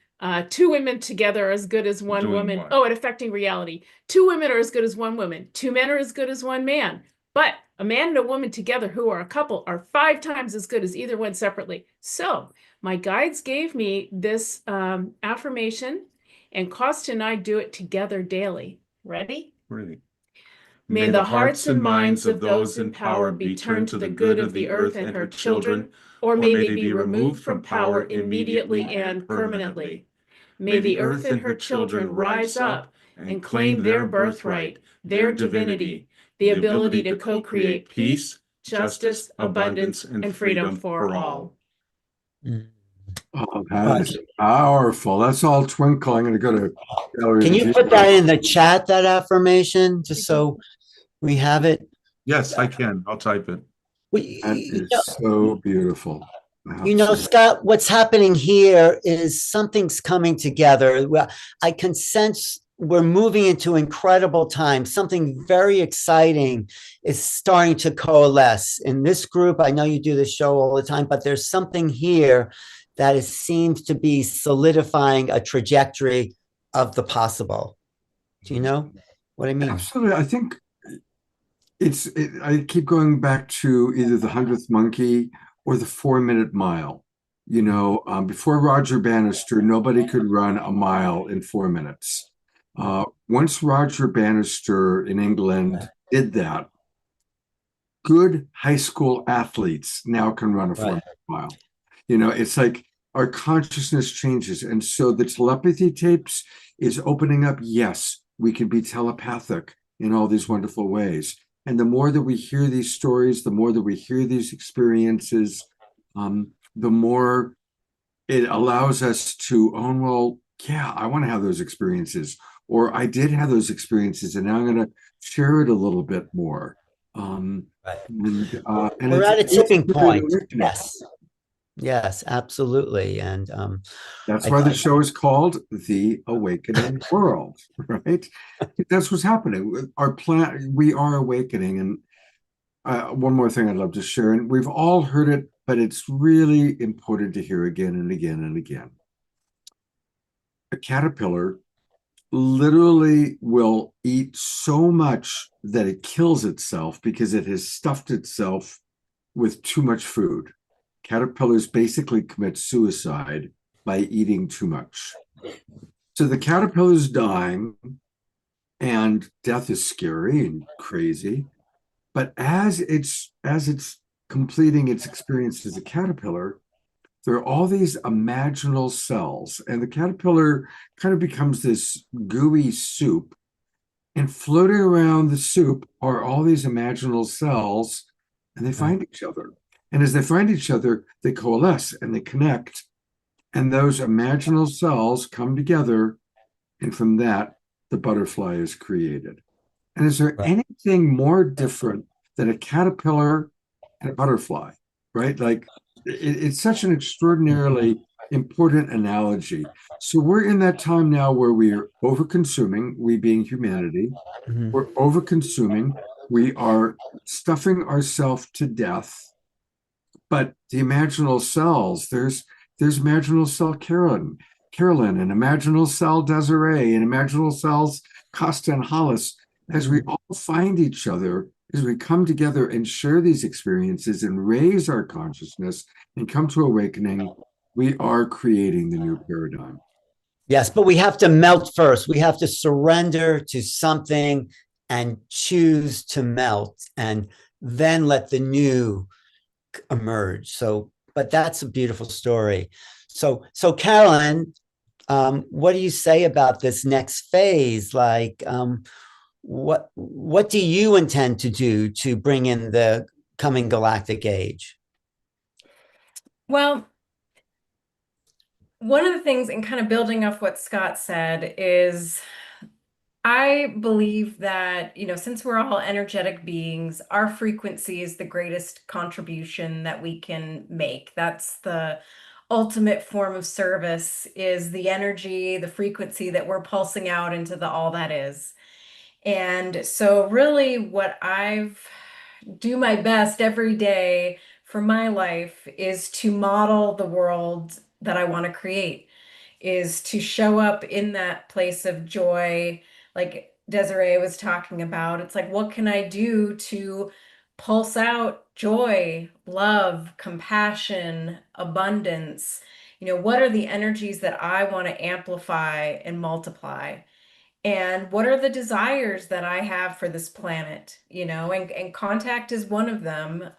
Two women together are as good as one woman. What? Oh, at affecting reality. Two women are as good as one woman. Two men are as good as one man. But a man and a woman together who are a couple are 5 times as good as either one separately. So my guides gave me this affirmation, and Costa and I do it together daily. Ready? Ready. May the hearts and minds of those in power be turned to the good of the earth and her children, or may they be removed from power immediately and permanently. May the earth and her children rise up and claim their birthright, their divinity, the ability to co-create peace, justice, abundance, and freedom for all. Oh, that is powerful. That's all twinkle. I'm going to go to Gallery. Can you put that in the chat, that affirmation, just so we have it? Yes, I can. I'll type it. That is so beautiful. Scott, what's happening here is something's coming together. Well, I can sense we're moving into incredible times. Something very exciting is starting to coalesce in this group. I know you do this show all the time, but there's something here that seems to be solidifying a trajectory of the possible. Do you know what I mean? Absolutely. I think I keep going back to either the 100th Monkey or the 4-minute mile. Before Roger Bannister, nobody could run a mile in 4 minutes. Once Roger Bannister in England did that, good high school athletes now can run a 4-minute mile. It's like our consciousness changes. And so the telepathy tapes is opening up. Yes, we can be telepathic in all these wonderful ways. And the more that we hear these stories, the more that we hear these experiences, the more it allows us to own, well, yeah, I want to have those experiences. Or I did have those experiences, and now I'm going to share it a little bit more. And we're at a tipping point. Yes, absolutely. And that's why the show is called The Awakening World, right? That's what's happening. We are awakening. And one more thing I'd love to share, and we've all heard it, but it's really important to hear again and again and again. A caterpillar literally will eat so much that it kills itself because it has stuffed itself with too much food. Caterpillars basically commit suicide by eating too much. So the caterpillar is dying, and death is scary and crazy. But as it's completing its experience as a caterpillar, there are all these imaginal cells, and the caterpillar kind of becomes this gooey soup. And floating around the soup are all these imaginal cells, and they find each other. And as they find each other, they coalesce and they connect. And those imaginal cells come together. And from that, the butterfly is created. And is there Right. anything more different than a caterpillar and a butterfly, right? Like it's such an extraordinarily important analogy. So we're in that time now where we're over-consuming, we being humanity, Mhm. we're over-consuming, we are stuffing ourselves to death. But the imaginal cells, there's imaginal cell Carolyn, and imaginal cell Desiree, and imaginal cells Costa and Hollis. As we all find each other, as we come together and share these experiences and raise our consciousness and come to awakening, we are creating the new paradigm. Yes, but we have to melt first. We have to surrender to something and choose to melt, and then let the new emerge. So, but that's a beautiful story. So Carolyn, what do you say about this next phase? Like, what do you intend to do to bring in the coming galactic age? Well, one of the things, and kind of building off what Scott said, is I believe that, since we're all energetic beings, our frequency is the greatest contribution that we can make. That's the ultimate form of service, is the energy, the frequency that we're pulsing out into the all that is. And so really what I've do my best every day for my life is to model the world that I want to create, is to show up in that place of joy, like Desiree was talking about. It's like, what can I do to pulse out joy, love, compassion, abundance? What are the energies that I want to amplify and multiply? And what are the desires that I have for this planet? And contact is one of them,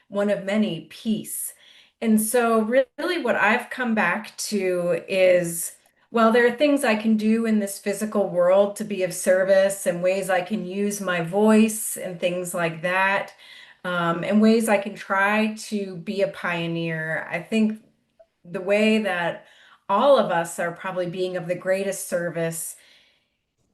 one of many, peace. And so really what I've come back to is, well, there are things I can do in this physical world to be of service, and ways I can use my voice and things like that, and ways I can try to be a pioneer. I think the way that all of us are probably being of the greatest service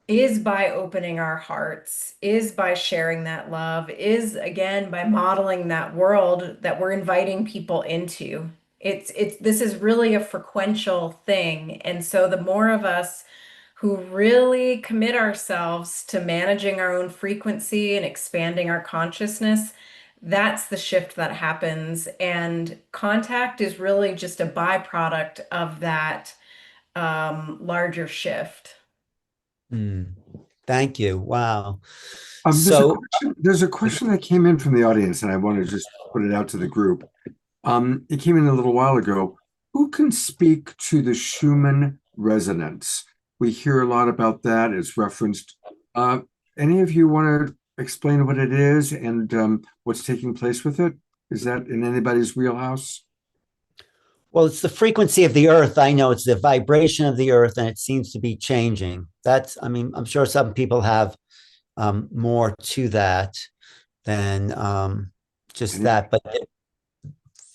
is by opening our hearts, is by sharing that love, is again by modeling that world that we're inviting people into. This is really a frequential thing. And so the more of us who really commit ourselves to managing our own frequency and expanding our consciousness, that's the shift that happens. And contact is really just a byproduct of that larger shift. Thank you. Wow. So there's a question that came in from the audience, and I want to just put it out to the group. It came in a little while ago. Who can speak to the Schumann resonance? We hear a lot about that. It's referenced. Any of you want to explain what it is and what's taking place with it? Is that in anybody's wheelhouse? Well, it's the frequency of the earth. I know it's the vibration of the earth, and it seems to be changing. I'm sure some people have more to that than just that, but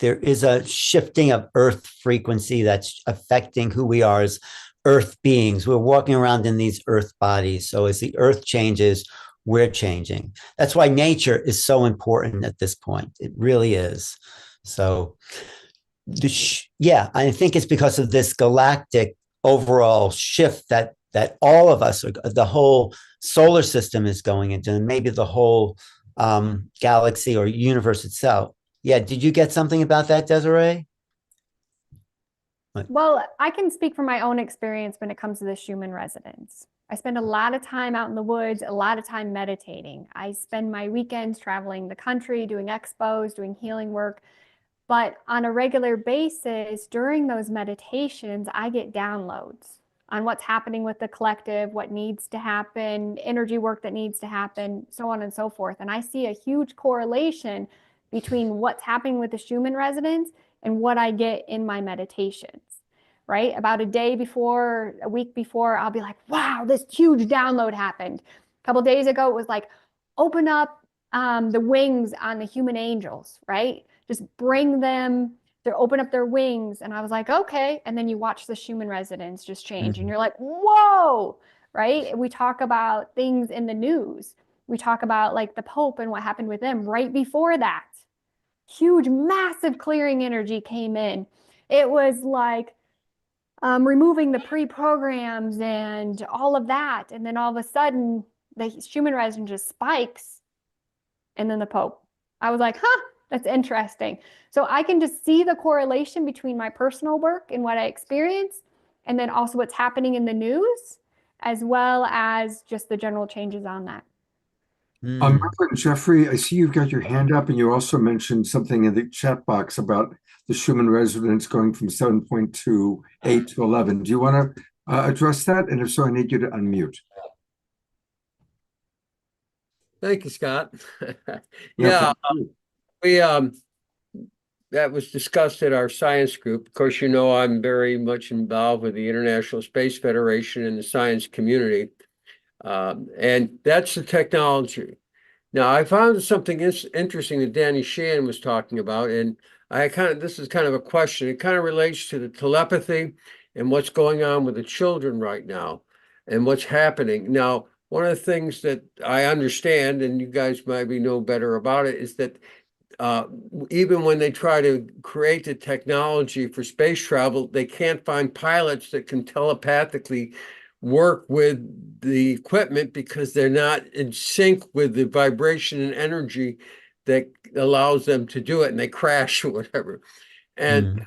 there is a shifting of earth frequency that's affecting who we are as earth beings. We're walking around in these earth bodies. So as the earth changes, we're changing. That's why nature is so important at this point. It really is. So I think it's because of this galactic overall shift that all of us, the whole solar system is going into, and maybe the whole galaxy or universe itself. Yeah, did you get something about that, Desiree? Well, I can speak from my own experience when it comes to the Schumann resonance. I spend a lot of time out in the woods, a lot of time meditating. I spend my weekends traveling the country, doing expos, doing healing work. But on a regular basis, during those meditations, I get downloads on what's happening with the collective, what needs to happen, energy work that needs to happen, so on and so forth. And I see a huge correlation between what's happening with the Schumann resonance and what I get in my meditations, right? About a day before, a week before, I'll be like, wow, this huge download happened. A couple days ago, it was like, open up the wings on the human angels, right? Just bring them, they open up their wings. And I was like, okay. And then you watch the Schumann resonance just change and you're like, whoa, right? We talk about things in the news. We talk about like the Pope and what happened with them right before that. Huge, massive clearing energy came in. It was like removing the pre-programs and all of that. And then all of a sudden, the human resonance just spikes. And then the Pope. I was like, huh, that's interesting. So I can just see the correlation between my personal work and what I experience, and then also what's happening in the news, as well as just the general changes on that. Reverend Jeffrey, I see you've got your hand up, and you also mentioned something in the chat box about the Schumann resonance going from 7.28 to 11. Do you want to address that? And if so, I need you to unmute. Thank you, Scott. Yeah, we that was discussed at our science group. Of course, you know I'm very much involved with the International Space Federation and the science community, and that's the technology. Now, I found something interesting that Danny Shan was talking about, and this is kind of a question. It kind of relates to the telepathy and what's going on with the children right now and what's happening. Now, one of the things that I understand, and you guys maybe know better about it, is that even when they try to create the technology for space travel, they can't find pilots that can telepathically work with the equipment because they're not in sync with the vibration and energy that allows them to do it, and they crash or whatever. And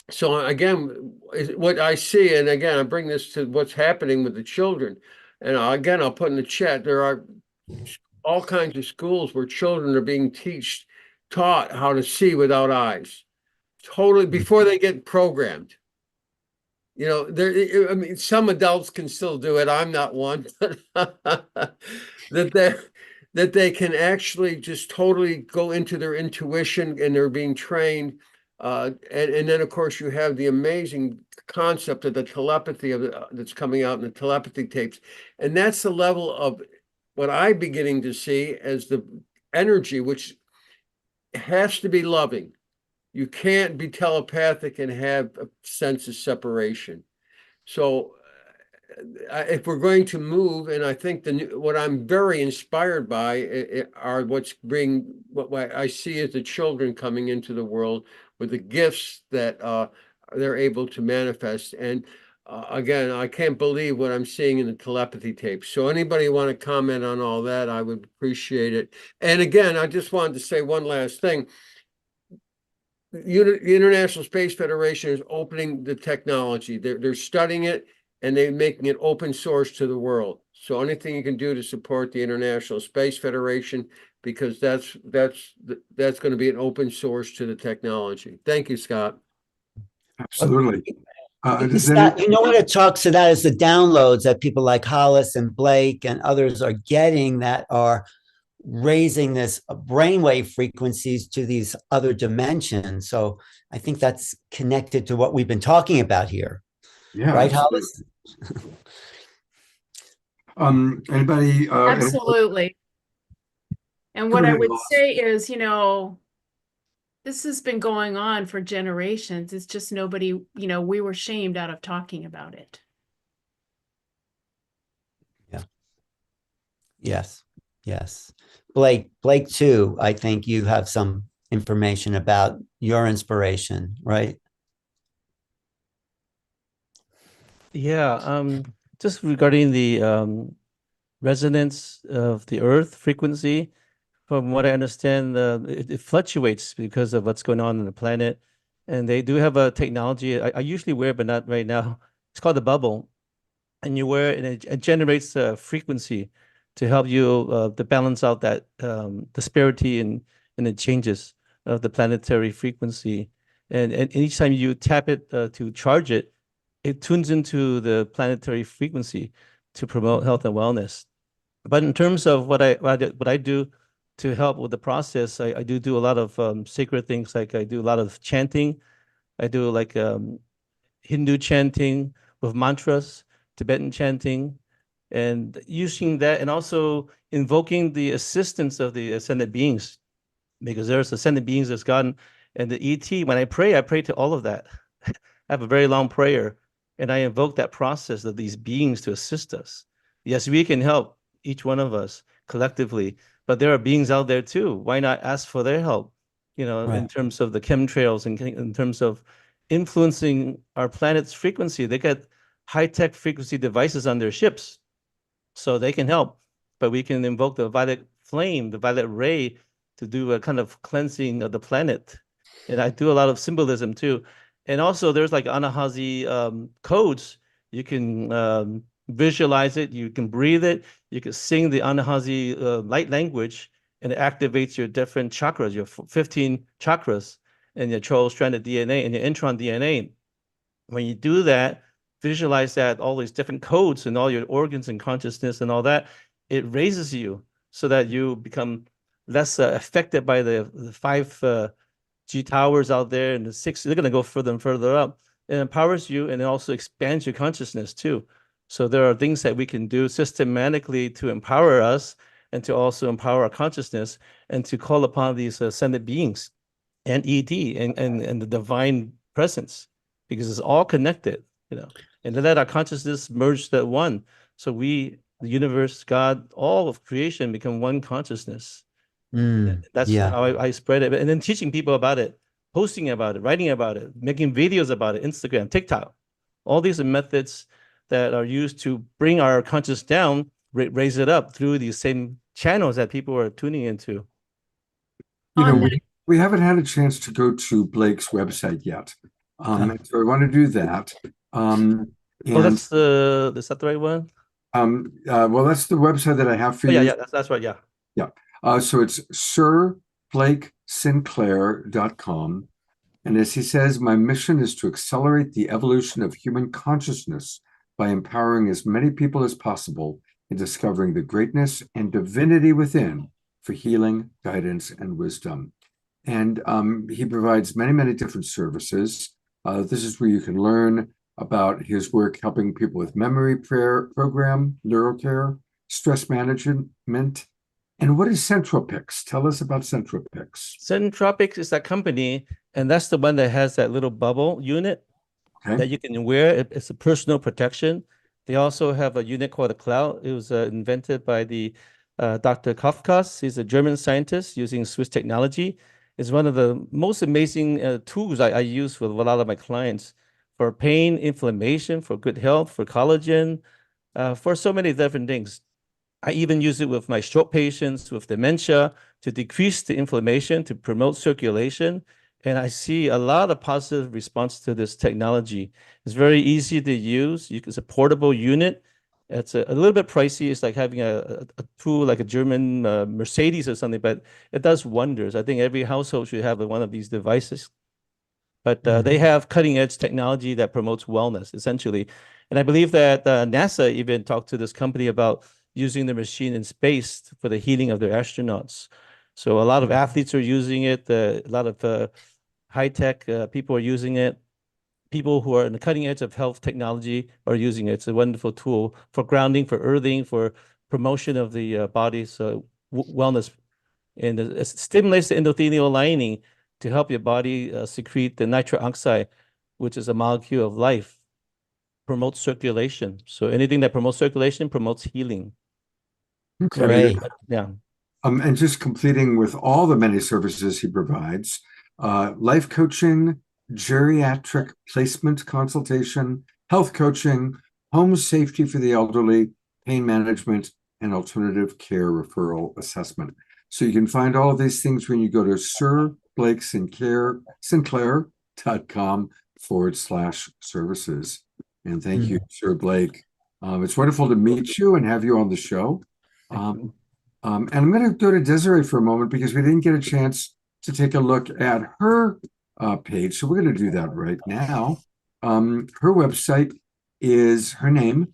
so again, what I see, and again, I bring this to what's happening with the children. And again, I'll put in the chat, there are all kinds of schools where children are being taught how to see without eyes, totally before they get programmed. You know, I mean, some adults can still do it. I'm not one. that they can actually just totally go into their intuition, and they're being trained. And then, of course, you have the amazing concept of the telepathy that's coming out in the telepathy tapes. And that's the level of what I'm beginning to see as the energy, which has to be loving. You can't be telepathic and have a sense of separation. So if we're going to move, and I think what I'm very inspired by are what I see as the children coming into the world with the gifts that they're able to manifest. And again, I can't believe what I'm seeing in the telepathy tapes. So anybody want to comment on all that, I would appreciate it. And again, I just wanted to say one last thing. The International Space Federation is opening the technology. They're studying it, and they're making it open source to the world. So anything you can do to support the International Space Federation, because that's going to be an open source to the technology. Thank you, Scott. absolutely. Scott, you know what it talks to that is the downloads that people like Hollis and Blake and others are getting that are raising this brainwave frequencies to these other dimensions. So I think that's connected to what we've been talking about here. Yeah, right, absolutely. Hollis? Anybody? Absolutely. And what I Everybody would lost. say is, you know, this has been going on for generations. It's just nobody, you know, we were shamed out of talking about it. Yeah. Yes. Yes. Blake too, I think you have some information about your inspiration, right? Yeah, just regarding the resonance of the Earth frequency, from what I understand, it fluctuates because of what's going on in the planet. And they do have a technology I usually wear, but not right now. It's called the bubble. And you wear it, and it generates a frequency to help you to balance out that disparity and the changes of the planetary frequency. And each time you tap it to charge it, it tunes into the planetary frequency to promote health and wellness. But in terms of what I do to help with the process, I do a lot of sacred things. Like I do a lot of chanting. I do like Hindu chanting with mantras, Tibetan chanting, and using that, and also invoking the assistance of the ascended beings, because there's ascended beings that's gotten, and the ET. When I pray to all of that. I have a very long prayer, And I invoke that process of these beings to assist us. Yes, we can help each one of us collectively, but there are beings out there too. Why not ask for their help? In terms of the chemtrails and in terms of influencing our planet's frequency. They got high-tech frequency devices on their ships, so they can help. But we can invoke the violet flame, the violet ray, to do a kind of cleansing of the planet. And I do a lot of symbolism too. And also there's like Anahazi codes. You can visualize it, you can breathe it, you can sing the Anahazi light language, and it activates your different chakras, your 15 chakras, and your stranded DNA and your intron DNA. When you do that, visualize that, all these different codes and all your organs and consciousness and all that, it raises you so that you become less affected by the 5 G towers out there, and the 6, they're going to go further and further up. It empowers you, and it also expands your consciousness too. So there are things that we can do systematically to empower us and to also empower our consciousness and to call upon these ascended beings and ED and the divine presence, because it's all connected, and to let our consciousness merge that one. So we, the universe, God, all of creation become one consciousness. That's how I spread it. And then teaching people about it, posting about it, writing about it, making videos about it, Instagram, TikTok. All these are methods that are used to bring our conscious down, raise it up through these same channels that people are tuning into. We haven't had a chance to go to Blake's website yet. So I want to do that. Is that the right one? Well, that's the website that I have for you. Yeah, that's right. Yeah. So it's sirblakeSinclair.com. And as he says, my mission is to accelerate the evolution of human consciousness by empowering as many people as possible in discovering the greatness and divinity within for healing, guidance, and wisdom. And he provides many, many different services. This is where you can learn about his work helping people with memory program, neurocare, stress management. And what is Centropix? Tell us about Centropix. Centropix is that company, and that's the one that has that little bubble unit that you can wear. It's a personal protection. They also have a unit called the Cloud. It was invented by the Dr. Kafkas. He's a German scientist using Swiss technology. It's one of the most amazing tools I use with a lot of my clients for pain, inflammation, for good health, for collagen, for so many different things. I even use it with my stroke patients with dementia to decrease the inflammation, to promote circulation. And I see a lot of positive response to this technology. It's very easy to use. It's a portable unit. It's a little bit pricey. It's like having a tool like a German Mercedes or something, but it does wonders. I think every household should have one of these devices. But they have cutting edge technology that promotes wellness, essentially. And I believe that NASA even talked to this company about using the machine in space for the healing of their astronauts. So a lot of athletes are using it. A lot of high-tech people are using it. People who are in the cutting edge of health technology are using it. It's a wonderful tool for grounding, for earthing, for promotion of the body's wellness. And it stimulates the endothelial lining to help your body secrete the nitric oxide, which is a molecule of life, promotes circulation. So anything that promotes circulation promotes healing. Great. Yeah. And just completing with all the many services he provides, life coaching, geriatric placement consultation, health coaching, home safety for the elderly, pain management, and alternative care referral assessment. So you can find all of these things when you go to sirblakeSinclair.com/services. And thank you, Sir Blake. It's wonderful to meet you and have you on the show. And I'm going to go to Desiree for a moment because we didn't get a chance to take a look at her page. So we're going to do that right now. Her website is her name,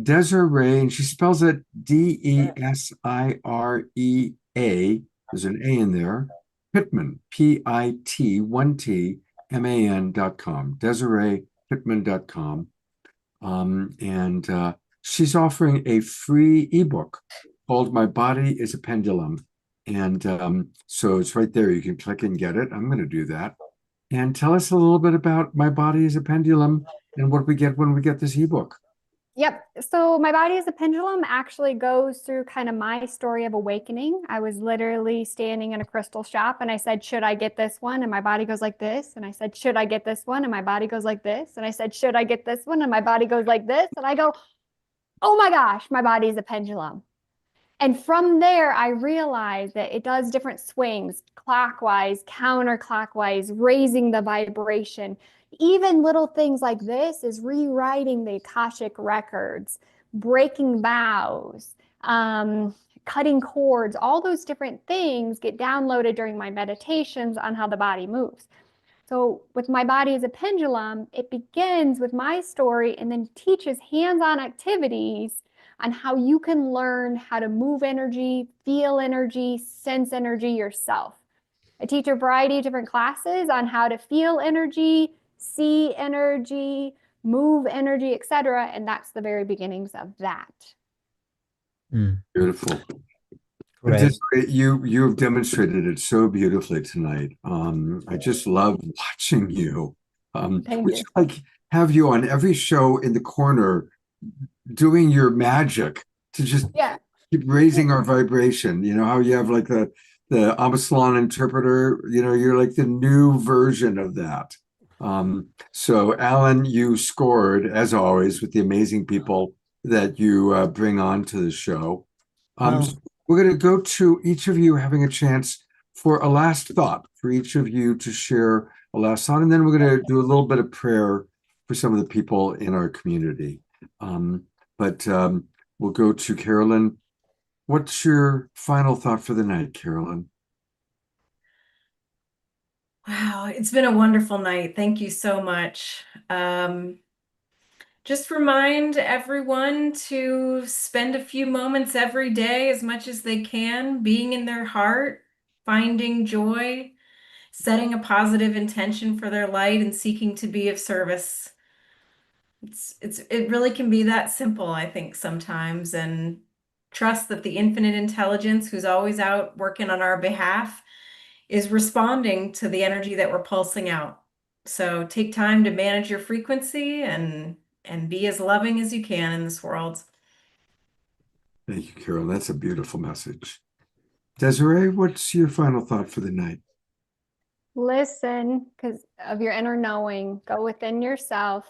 Desiree, and she spells it Desire. There's an A in there. Pittman, PIT1TMAN.com. DesireePittman.com. And she's offering a free ebook called My Body is a Pendulum. And so it's right there. You can click and get it. I'm going to do that. And tell us a little bit about My Body is a Pendulum And what do we get when we get this ebook? Yep. So My Body is a Pendulum actually goes through kind of my story of awakening. I was literally standing in a crystal shop and I said, should I get this one? And my body goes like this. And I said, should I get this one? And my body goes like this. And I said, should I get this one? And my body goes like this. And I go, oh my gosh, my body is a pendulum. And from there, I realized that it does different swings, clockwise, counterclockwise, raising the vibration. Even little things like this is rewriting the Akashic records, breaking vows, cutting cords, all those different things get downloaded during my meditations on how the body moves. So with My Body as a Pendulum, it begins with my story and then teaches hands-on activities on how you can learn how to move energy, feel energy, sense energy yourself. I teach a variety of different classes on how to feel energy, see energy, move energy, etc. And that's the very beginnings of that. Beautiful. Great. You've demonstrated it so beautifully tonight. I just love watching you. Thank We you. should like have you on every show in the corner doing your magic to just Yeah. keep raising our vibration. You know how you have like the Amasalon interpreter, you know, you're like the new version of that. So Alan, you scored as always with the amazing people that you bring on to the show. So we're going to go to each of you having a chance for a last thought for each of you to share a last thought, and then we're going to do a little bit of prayer for some of the people in our community. But we'll go to Carolyn. What's your final thought for the night, Carolyn? Wow, it's been a wonderful night. Thank you so much. Just remind everyone to spend a few moments every day, as much as they can, being in their heart, finding joy, setting a positive intention for their light, and seeking to be of service. It really can be that simple, I think, sometimes, and trust that the infinite intelligence, who's always out working on our behalf, is responding to the energy that we're pulsing out. So take time to manage your frequency and be as loving as you can in this world. Thank you, Carolyn. That's a beautiful message. Desiree, what's your final thought for the night? Listen, because of your inner knowing. Go within yourself.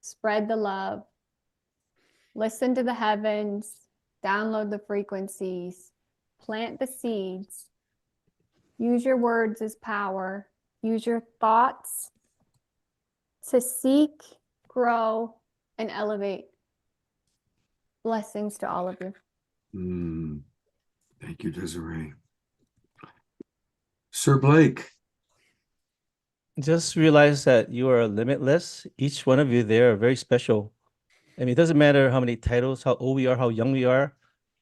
Spread the love. Listen to the heavens. Download the frequencies. Plant the seeds. Use your words as power. Use your thoughts to seek, grow, and elevate. Blessings to all of you. Thank you, Desiree. Sir Blake. Just realize that you are limitless. Each one of you there are very special. I mean, it doesn't matter how many titles, how old we are, how young we are.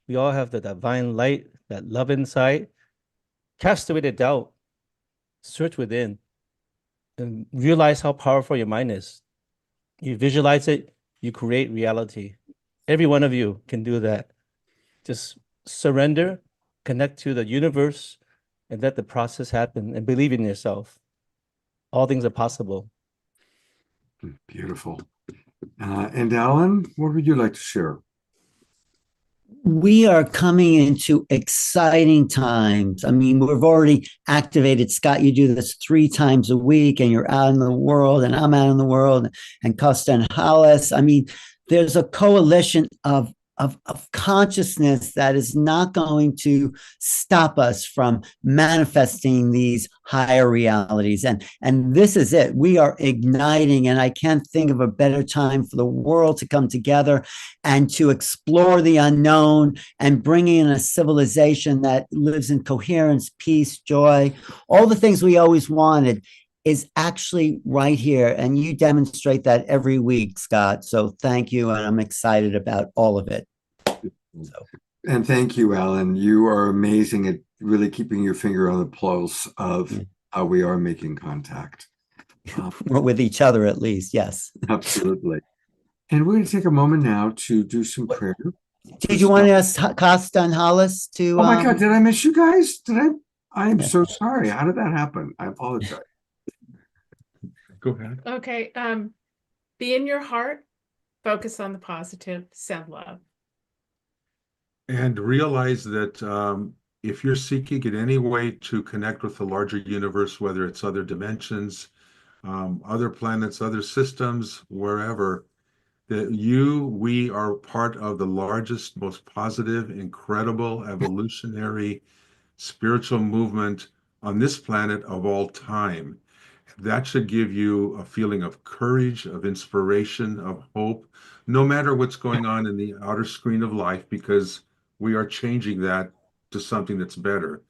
We all have the divine light, that love inside. Cast away the doubt. Search within. And realize how powerful your mind is. You visualize it, you create reality. Every one of you can do that. Just surrender, connect to the universe, and let the process happen, and believe in yourself. All things are possible. Beautiful. And Alan, what would you like to share? We are coming into exciting times. I mean, we've already activated. Scott, you do this 3 times a week, and you're out in the world, and I'm out in the world, and Costa and Hollis. I mean, there's a coalition of consciousness that is not going to stop us from manifesting these higher realities. And this is it. We are igniting, and I can't think of a better time for the world to come together and to explore the unknown and bring in a civilization that lives in coherence, peace, joy, all the things we always wanted is actually right here. And you demonstrate that every week, Scott. So thank you. And I'm excited about all of it. So. And thank you, Alan. You are amazing at really keeping your finger on the pulse of how we are making contact. With each other, at least. Yes. Absolutely. And we're going to take a moment now to do some prayer. Did you want to ask Costa and Hollis to? Oh my God, did I miss you guys? Did I? I am so sorry. How did that happen? I apologize. Go ahead. Okay. Be in your heart, focus on the positive, send love. And realize that if you're seeking in any way to connect with the larger universe, whether it's other dimensions, other planets, other systems, wherever, that we are part of the largest, most positive, incredible, evolutionary, spiritual movement on this planet of all time. That should give you a feeling of courage, of inspiration, of hope, no matter what's going on in the outer screen of life, because we are changing that to something that's better.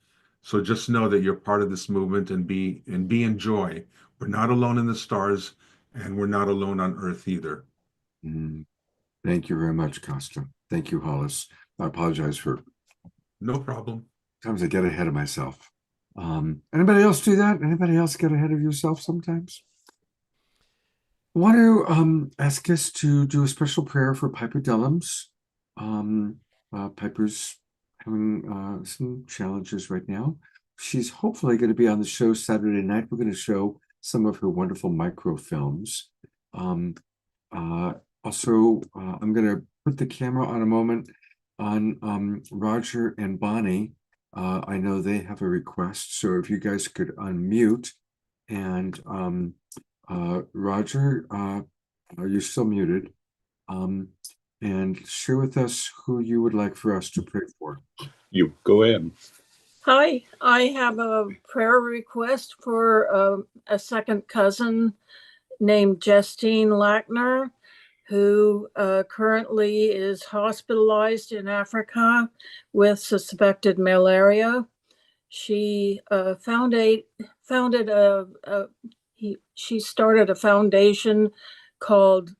So just know that you're part of this movement and be in joy. We're not alone in the stars, and we're not alone on Earth either. Thank you very much, Costa. Thank you, Hollis. I apologize for No problem. sometimes I get ahead of myself. Anybody else do that? Anybody else get ahead of yourself sometimes? I want to ask us to do a special prayer for Piper Dellums. Piper's having some challenges right now. She's hopefully going to be on the show Saturday night. We're going to show some of her wonderful microfilms. Also, I'm going to put the camera on a moment on Roger and Bonnie. I know they have a request, so if you guys could unmute. And Roger, you're still muted. And share with us who you would like for us to pray for. You go ahead. Hi, I have a prayer request for a second cousin named Justine Lackner, who currently is hospitalized in Africa with suspected malaria. She she started a foundation called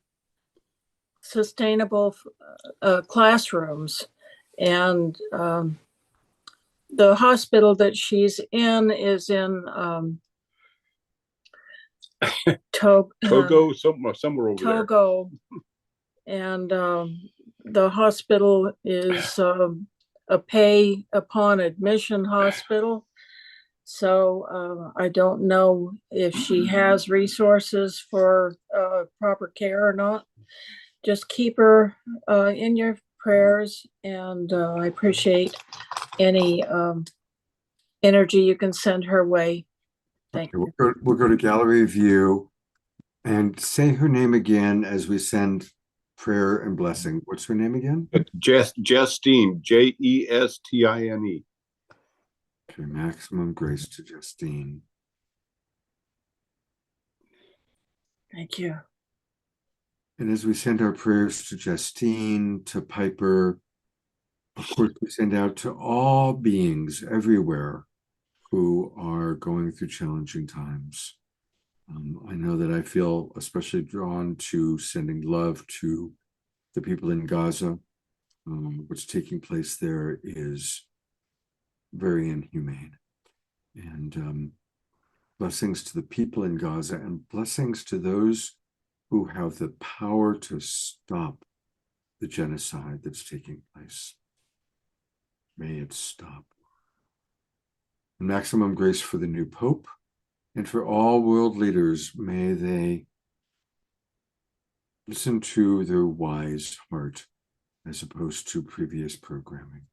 Sustainable Classrooms, and the hospital that she's in is in Togo, somewhere over Togo, and the hospital is a pay upon admission hospital. So I don't know if she has resources for proper care or not. Just keep her in your prayers, and I appreciate any energy you can send her way. Thank you. We'll go to gallery view and say her name again as we send prayer and blessing. What's her name again? Justine, Jestine. Okay, maximum grace to Justine. Thank you. And as we send our prayers to Justine, to Piper, of course, we send out to all beings everywhere who are going through challenging times. I know that I feel especially drawn to sending love to the people in Gaza. What's taking place there is very inhumane. And blessings to the people in Gaza, and blessings to those who have the power to stop the genocide that's taking place. May it stop. Maximum grace for the new Pope and for all world leaders. May they listen to their wise heart as opposed to previous programming.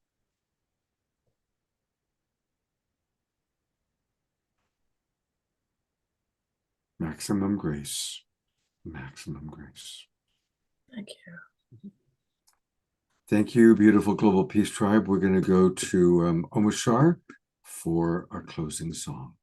Maximum grace. Maximum grace. Thank you. Thank you, beautiful Global Peace Tribe. We're going to go to Omashar for our closing song.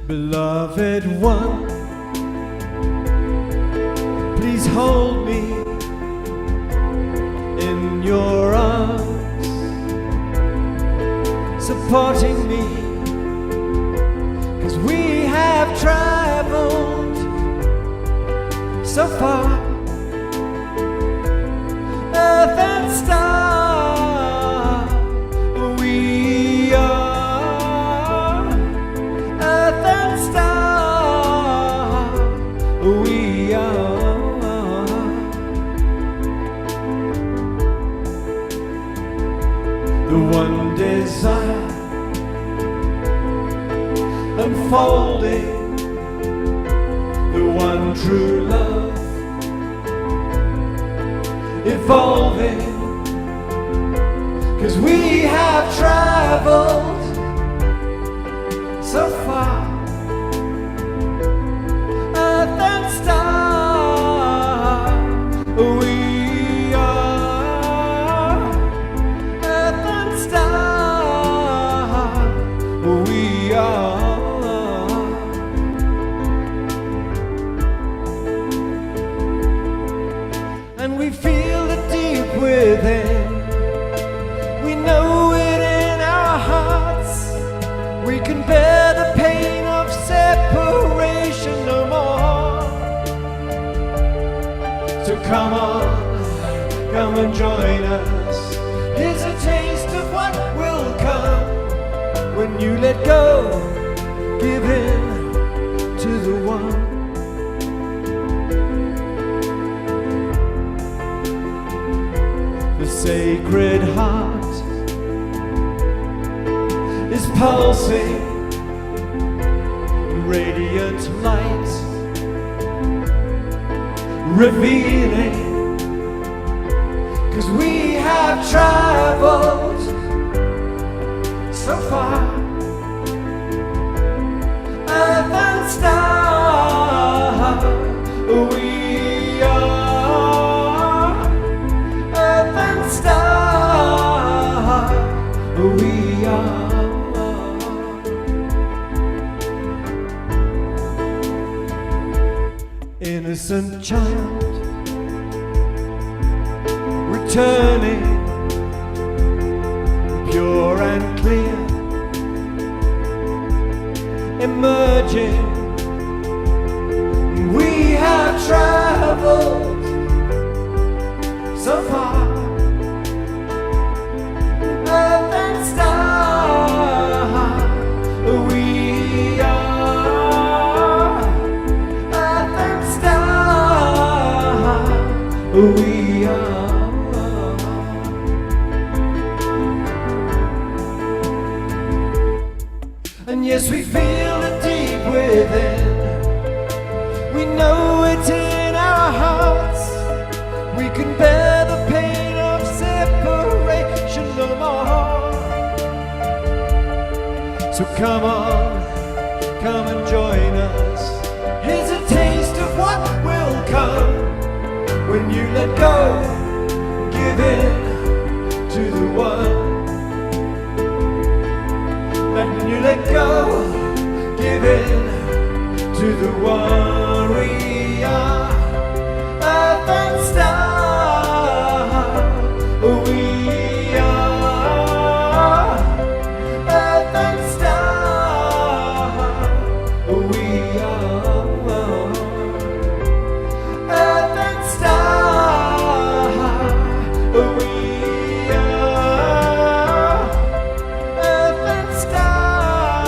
Beloved one, hold me in your arms, supporting me, 'cause we have traveled so far. Earth and star, we are. Earth and star, we are. The one desire unfolding, the one true love evolving, 'cause we have traveled so far. Earth and star, we are. Earth and star, we are. And we feel it deep within, we know it in our hearts. We can bear the pain of separation no more. So come on, come and join us. Here's a taste of what will come when you let go, give in to the one. The sacred heart is pulsing, radiant light, revealing, 'cause we have traveled so far. Earth and star, we are. Earth and star, we are. Innocent child, returning, pure and clear, emerging. We have traveled so far. Earth and star, we are. Earth and star, we are. And yes, we feel it deep within, we know it in our hearts. We can bear the pain of separation no more. So come on, come and join us. Here's a taste of what will come when you let go, give in to the one. When you let go, give in to the one. We are. Earth and star, we are. Earth and star, we are. Earth and star, we are. Earth and star,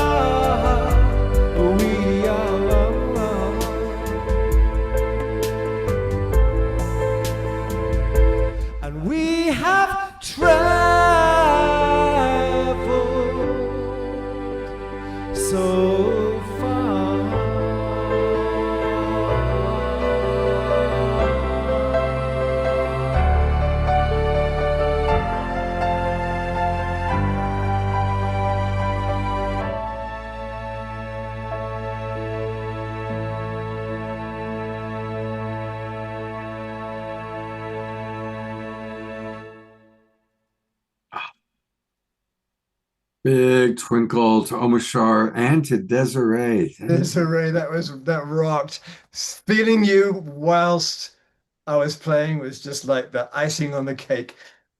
we are. And we have traveled so far. Big twinkle to Omashar and to Desiree. Desiree, that rocked. Feeling you whilst I was playing was just like the icing on the cake.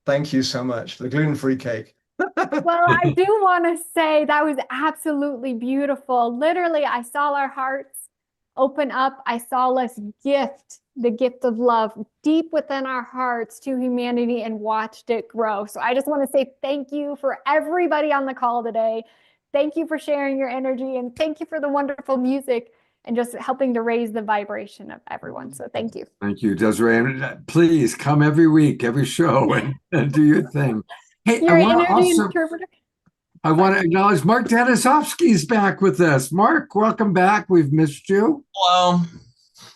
Thank you so much. The gluten-free cake. Well, I do want to say that was absolutely beautiful. Literally, I saw our hearts open up. I saw us gift the gift of love deep within our hearts to humanity and watched it grow. So I just want to say thank you for everybody on the call today. Thank you for sharing your energy, and thank you for the wonderful music and just helping to raise the vibration of everyone. So thank you. Thank you, Desiree. And please come every week, every show, and do your thing. Hey, Your energy interpreter. I want to acknowledge Mark Denisovsky's back with us. Mark, welcome back. We've missed you. Hello.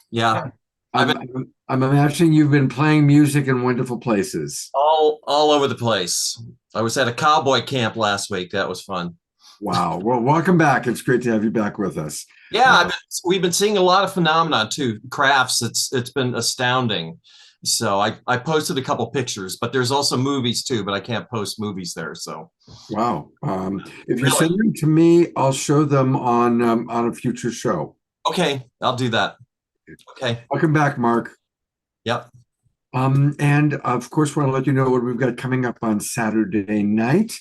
Yeah. I'm imagining you've been playing music in wonderful places. All over the place. I was at a cowboy camp last week. That was fun. Wow. Well, welcome back. It's great to have you back with us. Yeah, we've been seeing a lot of phenomena too. Crafts. It's been astounding. So I posted a couple pictures, but there's also movies too, but I can't post movies there. So wow. If you send them to me, I'll show them on a future show. Okay, I'll do that. Okay. Welcome back, Mark. Yep. And of course, want to let you know what we've got coming up on Saturday night.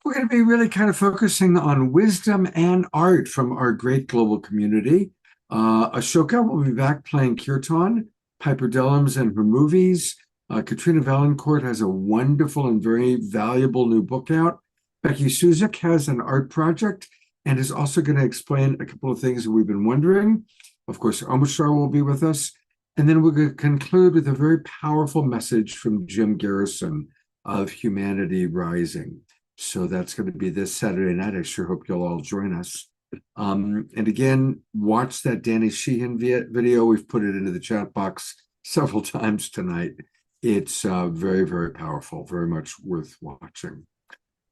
We're going to be really kind of focusing on wisdom and art from our great global community. Ashoka will be back playing kirtan, Piper Dellums and her movies. Katrina Valancourt has a wonderful and very valuable new book out. Becky Suzak has an art project and is also going to explain a couple of things that we've been wondering. Of course, Omashar will be with us. And then we're going to conclude with a very powerful message from Jim Garrison of Humanity Rising. So that's going to be this Saturday night. I sure hope you'll all join us. And again, watch that Danny Sheehan video. We've put it into the chat box several times tonight. It's very, very powerful, very much worth watching.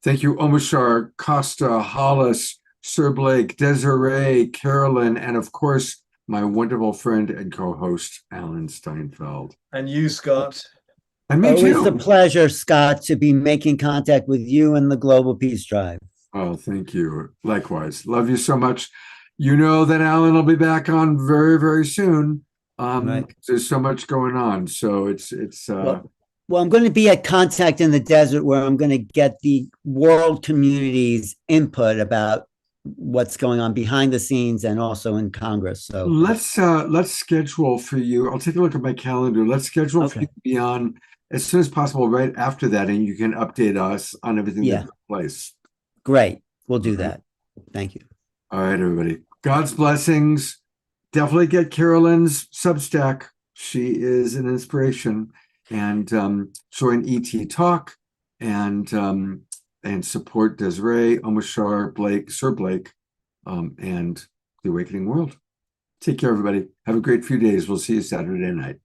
Thank you, Omashar, Costa, Hollis, Sir Blake, Desiree, Carolyn, and of course, my wonderful friend and co-host, Alan Steinfeld. And you, Scott. And me Always too. a pleasure, Scott, to be making contact with you and the Global Peace Drive. Oh, thank you. Likewise. Love you so much. You know that Alan will be back on very, very soon. Right. There's so much going on. So it's Well, I'm going to be at Contact in the Desert, where I'm going to get the world community's input about what's going on behind the scenes and also in Congress. So let's schedule for you. I'll take a look at my calendar. Let's schedule for you to be on as soon as possible right after that, and you can update us on everything that took place. Great. We'll do that. Thank you. All right, everybody. God's blessings. Definitely get Carolyn's Substack. She is an inspiration. And join ET Talk and support Desiree, Omashar, Blake, Sir Blake, and The Awakening World. Take care, everybody. Have a great few days. We'll see you Saturday night.